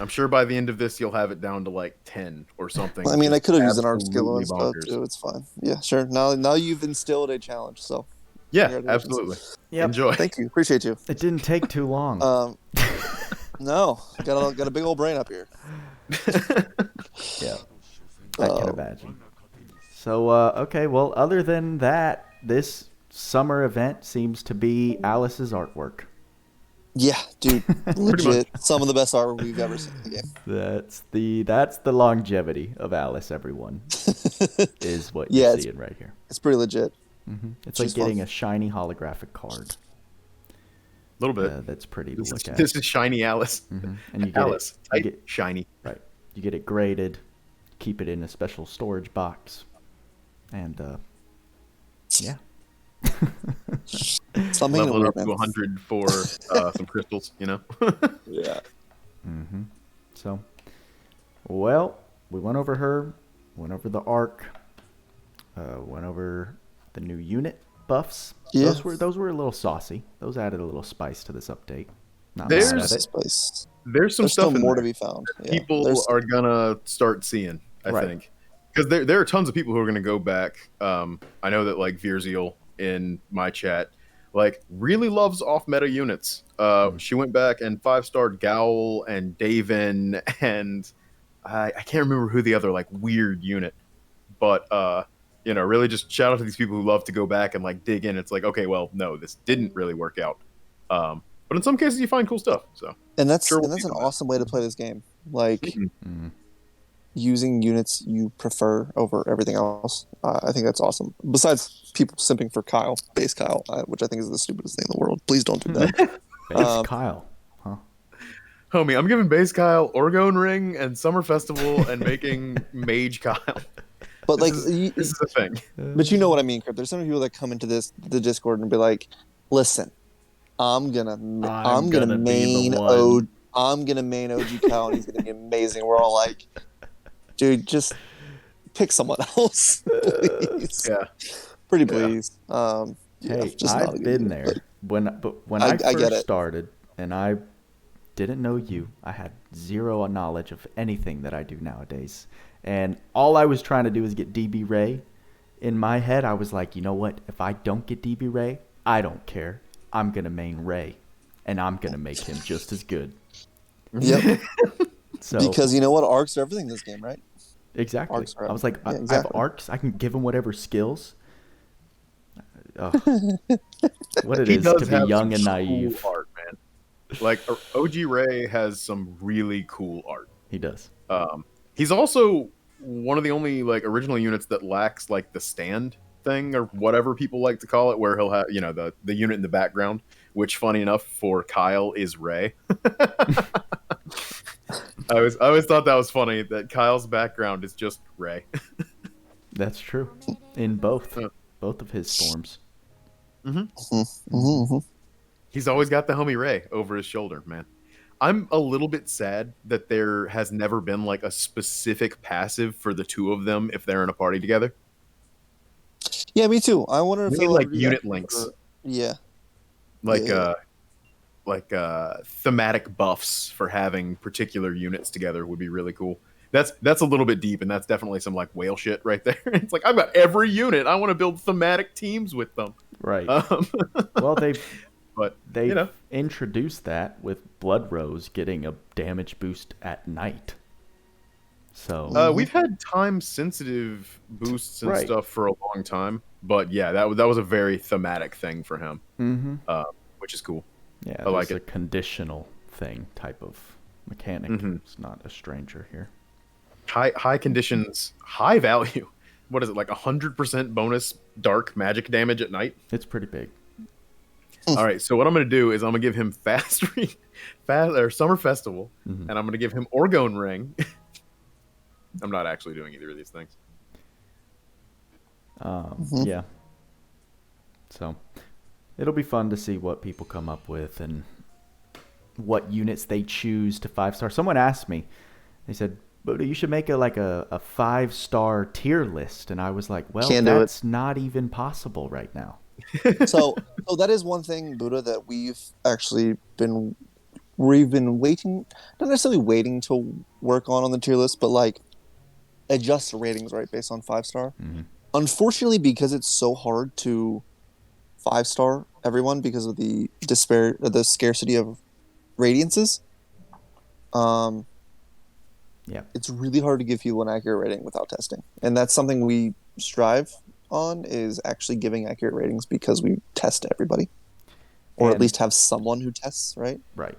I'm sure by the end of this, you'll have it down to like 10 or something.
I mean, I
Just
could have used an art skill
absolutely
and stuff
bonkers.
too. It's fine. Yeah, sure. Now you've instilled a challenge. So
Yeah,
Congratulations.
absolutely.
Yep.
Enjoy.
thank you. Appreciate you.
It didn't take too long.
No, got a big old brain up here.
Yeah, I can imagine. So, okay, well, other than that, this summer event seems to be Alice's artwork.
Yeah, dude, legit. Some of the best artwork we've ever seen in the game.
That's the longevity of Alice, everyone, is what
Yeah,
you're
it's-
seeing right here.
It's pretty legit.
It's like
just fun.
getting a shiny holographic card.
A little bit.
That's pretty to look at.
This is shiny Alice.
And you get
Alice,
it, you
type
get,
shiny.
right. You get it graded, keep it in a special storage box, and yeah.
Stop making it
Level it
weird,
up to
man.
100 for some crystals, you know?
Yeah.
So, well, we went over her, went over the arc, went over the new unit buffs.
Yeah.
Those were a little saucy. Those added a little spice to this update. Not
There's-
mad at it.
Spice.
There's some
There's
stuff
still
in
more
there
to be found. Yeah.
people
There's-
are gonna start seeing, I
Right.
think. Because there are tons of people who are gonna go back. I know that like Virzeal in my chat like really loves off meta units. She went back and 5-starred Gowl and Davin and I can't remember who the other like weird unit, but you know, really just shout out to these people who love to go back and like dig in. It's like, okay, well, no, this didn't really work out. But in some cases you find cool stuff. So
and that's
Sure, we'll
an
see about
awesome way to play this game. Like
Mhm.
using units you prefer over everything else. I think that's awesome. Besides people simping for Kyle, base Kyle, which I think is the stupidest thing in the world. Please don't do that.
Base Kyle. Huh?
Homie, I'm giving Base Kyle Orgone Ring and Summer Festival and making Mage Kyle.
But
this is a thing.
But you know what I mean, Crypt. There's some people that come into the Discord and be like, "Listen, I'm gonna main OG Kyle, and he's gonna be amazing." We're all like, "Dude, just pick someone else, please."
Yeah.
Pretty please.
Hey, I've been there. When I first started, and I didn't know you, I had zero knowledge of anything that I do nowadays. And all I was trying to do is get DB Ray. In my head, I was like, you know what? If I don't get DB Ray, I don't care. I'm going to main Ray. And I'm going to make him just as good.
Yep.
So,
because you know what? Arcs are everything in this game, right?
Exactly. I was like,
exactly.
I have arcs. I can give him whatever skills. What it is to be young and naive.
Cool art, man. Like, OG Ray has some really cool art.
He does.
He's also one of the only like original units that lacks like the stand thing or whatever people like to call it, where he'll have, you know, the unit in the background, which funny enough for Kyle is Ray. I always thought that was funny that Kyle's background is just Ray.
That's true. In both of his forms.
He's always got the homie Ray over his shoulder, man. I'm a little bit sad that there has never been like a specific passive for the two of them if they're in a party together.
Yeah, me too. I wonder if
they like unit links.
Yeah.
Like thematic buffs for having particular units together would be really cool. That's a little bit deep, and that's definitely some like whale shit right there. It's like, I've got every unit. I want to build thematic teams with them.
Right. Well, they've
you know,
introduced that with Blood Rose getting a damage boost at night. So
we've had time sensitive boosts and stuff for a long time, but yeah, that was a very thematic thing for him, which is cool.
Yeah,
I like it.
A conditional thing type of mechanic. It's not a stranger here.
High conditions, high value. What is it, like 100% bonus dark magic damage at night?
It's pretty big.
All right, so what I'm going to do is I'm going to give him Summer Festival, and I'm going to give him Orgone Ring. I'm not actually doing either of these things.
Yeah. So it'll be fun to see what people come up with and what units they choose to 5-star. Someone asked me, they said, Buddha, you should make a 5-star tier list. And I was like, well, that's not even possible right now.
So that is one thing, Buddha, that we've been waiting, not necessarily waiting to work on the tier list, but like adjust the ratings, right, based on 5-star. Unfortunately, because it's so hard to 5-star everyone because of the scarcity of radiances, it's really hard to give people an accurate rating without testing. And that's something we strive on, is actually giving accurate ratings because we test everybody. Or at least have someone who tests, right?
Right.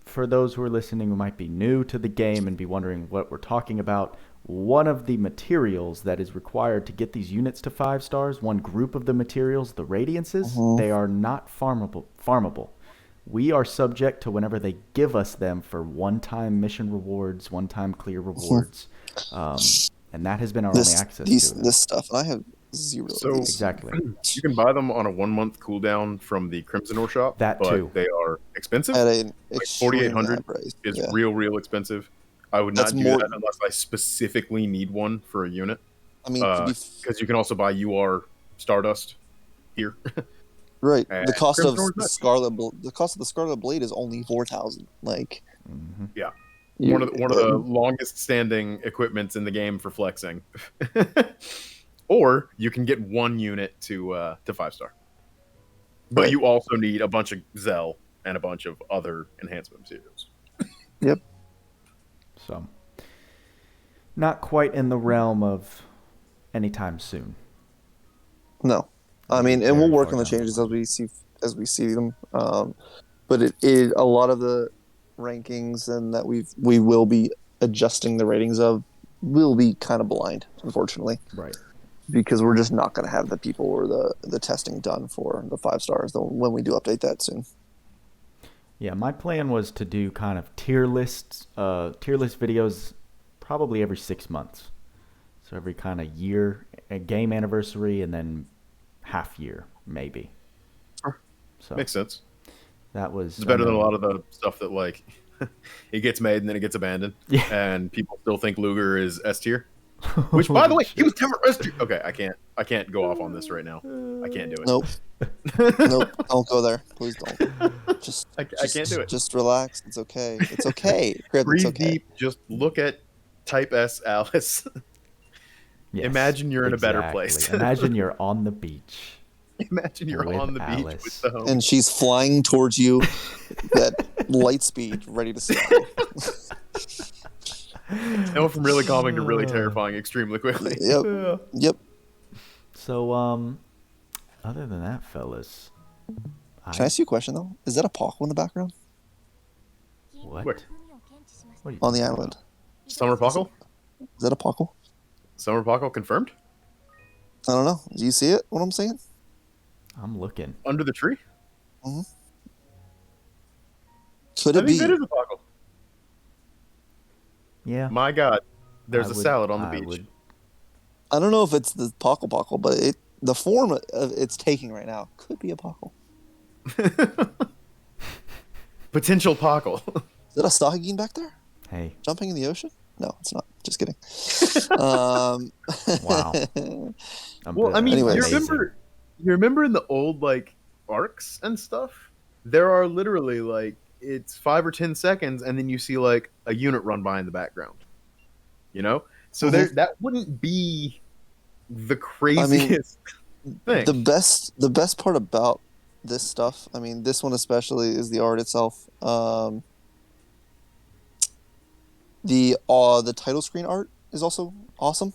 For those who are listening who might be new to the game and be wondering what we're talking about, one of the materials that is required to get these units to 5 stars, one group of the materials, the radiances, they are not farmable. We are subject to whenever they give us them for one-time mission rewards, one-time clear rewards, and that has been our only access to
this stuff. I have zero.
So
exactly,
you can buy them on a 1-month cooldown from the Crimson Ore shop.
That too.
They are expensive.
At
like 4,800 is real expensive. I would not do that unless I specifically need one for a unit.
I mean,
because you can also buy UR Stardust here.
Right. The cost of the Scarlet Blade is only 4,000. Like,
yeah, one of the longest standing equipments in the game for flexing. Or you can get one unit to 5-star, but you also need a bunch of Zell and a bunch of other enhancement materials.
Yep.
So, not quite in the realm of anytime soon.
No. I mean, and we'll work on the changes as we see them. But a lot of the rankings and that we will be adjusting the ratings of will be kind of blind, unfortunately.
Right.
because we're just not going to have the people or the testing done for the 5 stars when we do update that soon.
Yeah, my plan was to do kind of tier list videos probably every 6 months. So every kind of year, a game anniversary, and then half year, maybe.
Sure.
So
makes sense.
That was...
It's better than a lot of the stuff that, like, it gets made and then it gets abandoned.
Yeah.
And people still think Luger is S tier. Which, by the way, he was never S tier. Okay, I can't go off on this right now. I can't do it.
Nope. Nope. Don't go there. Please don't. Just
I can't do it.
Just relax. It's okay. It's okay. Crib, it's
Breathe
okay.
deep. Just look at Type S Alice.
Yes,
Imagine you're in a better place.
Imagine you're on the beach.
Imagine you're
with
on the beach
Alice.
with the home.
And she's flying towards you at light speed, ready to sail.
That went from really calming to really terrifying extremely quickly.
Yep. Yep.
So, other than that, fellas,
Can I ask you a question though? Is that a Paco in the background
what?
Where?
What are you
on the
talking
island?
Summer Paco?
Is that a Paco?
Summer Paco confirmed?
I don't know. Do you see it? What I'm saying?
about? I'm looking.
Under the tree?
Could
I
it
think
be?
that is a Paco.
Yeah.
My God. There's
I
a
would-
salad on the
I
beach.
would-
I don't know if it's the Paco, but the form of it's taking right now could be a Paco.
Potential Paco.
Is that a Sahagin back there
Hey,
jumping in the ocean? No, it's not. Just kidding.
wow.
Well, I mean,
Anyways.
you remember in the old, like, arcs and stuff? There are literally, like, it's 5 or 10 seconds, and then you see, like, a unit run by in the background. You know? So that wouldn't be the craziest thing.
The best part about this stuff, I mean, this one especially, is the art itself. The title screen art is also awesome.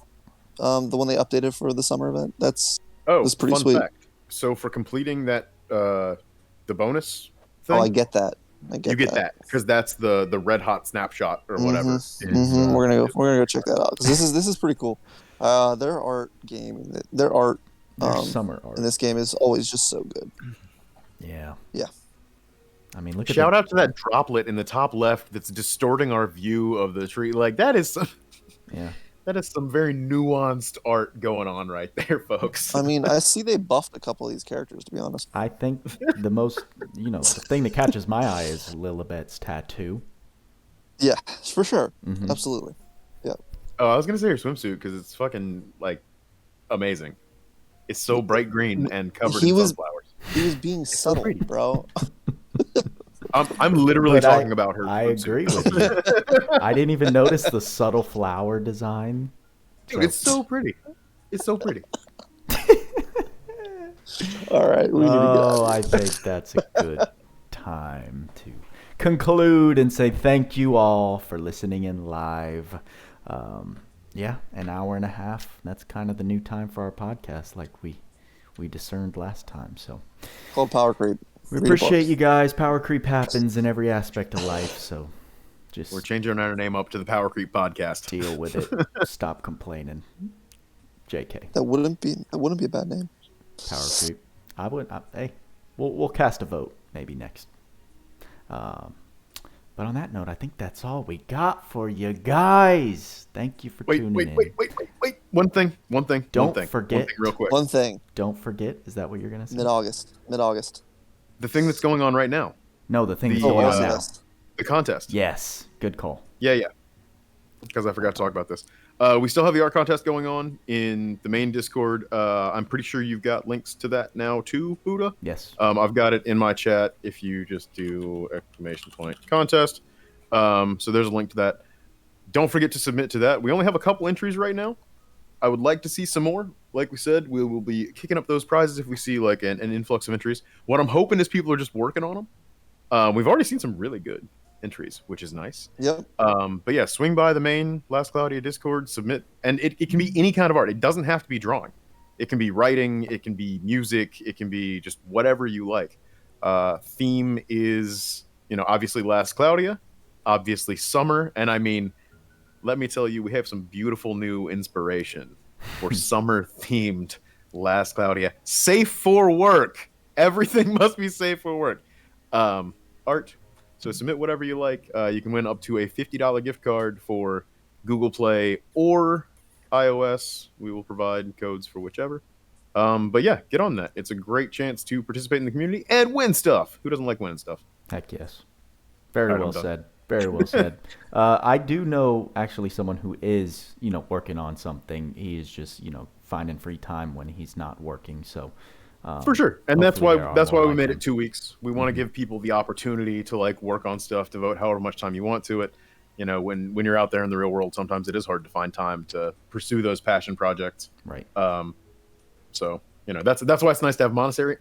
The one they updated for the summer event. That's pretty
fun
sweet.
fact. So for completing that, the bonus thing,
I get that.
you get that because that's the red hot snapshot or whatever.
We're gonna go check that out because this is pretty cool. Their art
summer art
in this game is always just so good.
Yeah.
Yeah.
I mean, look at
Shout out to that droplet in the top left that's distorting our view of the tree. Like that is some very nuanced art going on right there, folks.
I mean, I see they buffed a couple of these characters, to be honest.
I think the most, the thing that catches my eye is Lilibet's tattoo.
Yeah, for sure.
Mhm.
Absolutely. Yeah.
Oh, I was gonna say your swimsuit because it's fucking like amazing. It's so bright green and covered in sunflowers.
He was being subtle,
pretty.
bro.
I'm literally
But
talking about her.
I
swimsuit.
agree with you. I didn't even notice the subtle flower design.
Dude, it's so pretty. It's so pretty.
All right, we need to
Oh,
go.
I think that's a good time to conclude and say thank you all for listening in live. Yeah, an hour and a half. That's kind of the new time for our podcast, like we discerned last time. So
Called Power Creep.
we
Read a book.
appreciate you guys. Power creep happens in every aspect of life, so just
We're changing our name up to the Power Creep Podcast.
deal with it. Stop complaining. JK.
That wouldn't be a bad name.
Power creep. Hey, we'll cast a vote maybe next. But on that note, I think that's all we got for you guys. Thank you for tuning in.
Wait. One thing.
Don't forget.
One thing real quick.
One thing,
Don't forget. Is that what you're gonna say?
mid-August.
The thing that's going on right now.
No, the thing
The,
that's going on
uh,
now.
August.
The contest.
Yes, good call.
Yeah. Because I forgot to talk about this. We still have the art contest going on in the main Discord. I'm pretty sure you've got links to that now too, Buddha.
Yes.
I've got it in my chat if you just do !contest. So there's a link to that. Don't forget to submit to that. We only have a couple entries right now. I would like to see some more. Like we said, we will be kicking up those prizes if we see like an influx of entries. What I'm hoping is people are just working on them. We've already seen some really good entries, which is nice.
Yep.
But yeah, swing by the main Last Cloudia Discord, submit, and it can be any kind of art. It doesn't have to be drawing. It can be writing, it can be music, it can be just whatever you like. Theme is, obviously Last Cloudia, obviously summer, and I mean, let me tell you, we have some beautiful new inspiration for summer-themed Last Cloudia. Safe for work. Everything must be safe for work. Art. So submit whatever you like. You can win up to a $50 gift card for Google Play or iOS. We will provide codes for whichever. But yeah, get on that. It's a great chance to participate in the community and win stuff. Who doesn't like winning stuff?
Heck yes. Very well said. Very well said. I do know actually someone who is, working on something. He is just, finding free time when he's not working. So
for sure. And that's why we made
him.
it 2 weeks. We want to give people the opportunity to like work on stuff, devote however much time you want to it. When you're out there in the real world, sometimes it is hard to find time to pursue those passion projects.
Right.
So, that's why it's nice to have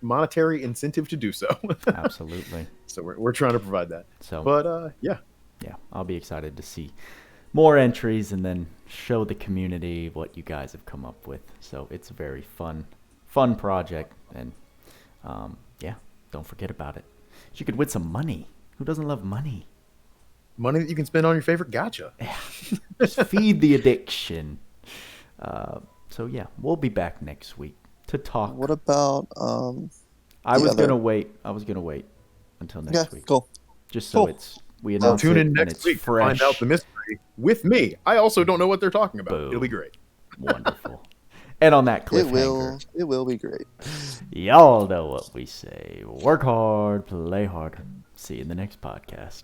monetary incentive to do so.
Absolutely.
So we're trying to provide that.
So,
but yeah,
I'll be excited to see more entries and then show the community what you guys have come up with. So it's a very fun project, and don't forget about it. You could win some money. Who doesn't love money?
Money that you can spend on your favorite gacha.
Yeah. Just feed the addiction. So yeah, we'll be back next week to talk.
What about
I was gonna wait until next week.
Cool.
Just so we announce
tune
it
in next week
fresh.
to find out the mystery with me. I also don't know what they're talking about.
Boom.
It'll be great.
Wonderful. And on that cliffhanger,
it will be great.
Y'all know what we say. Work hard, play hard. See you in the next podcast.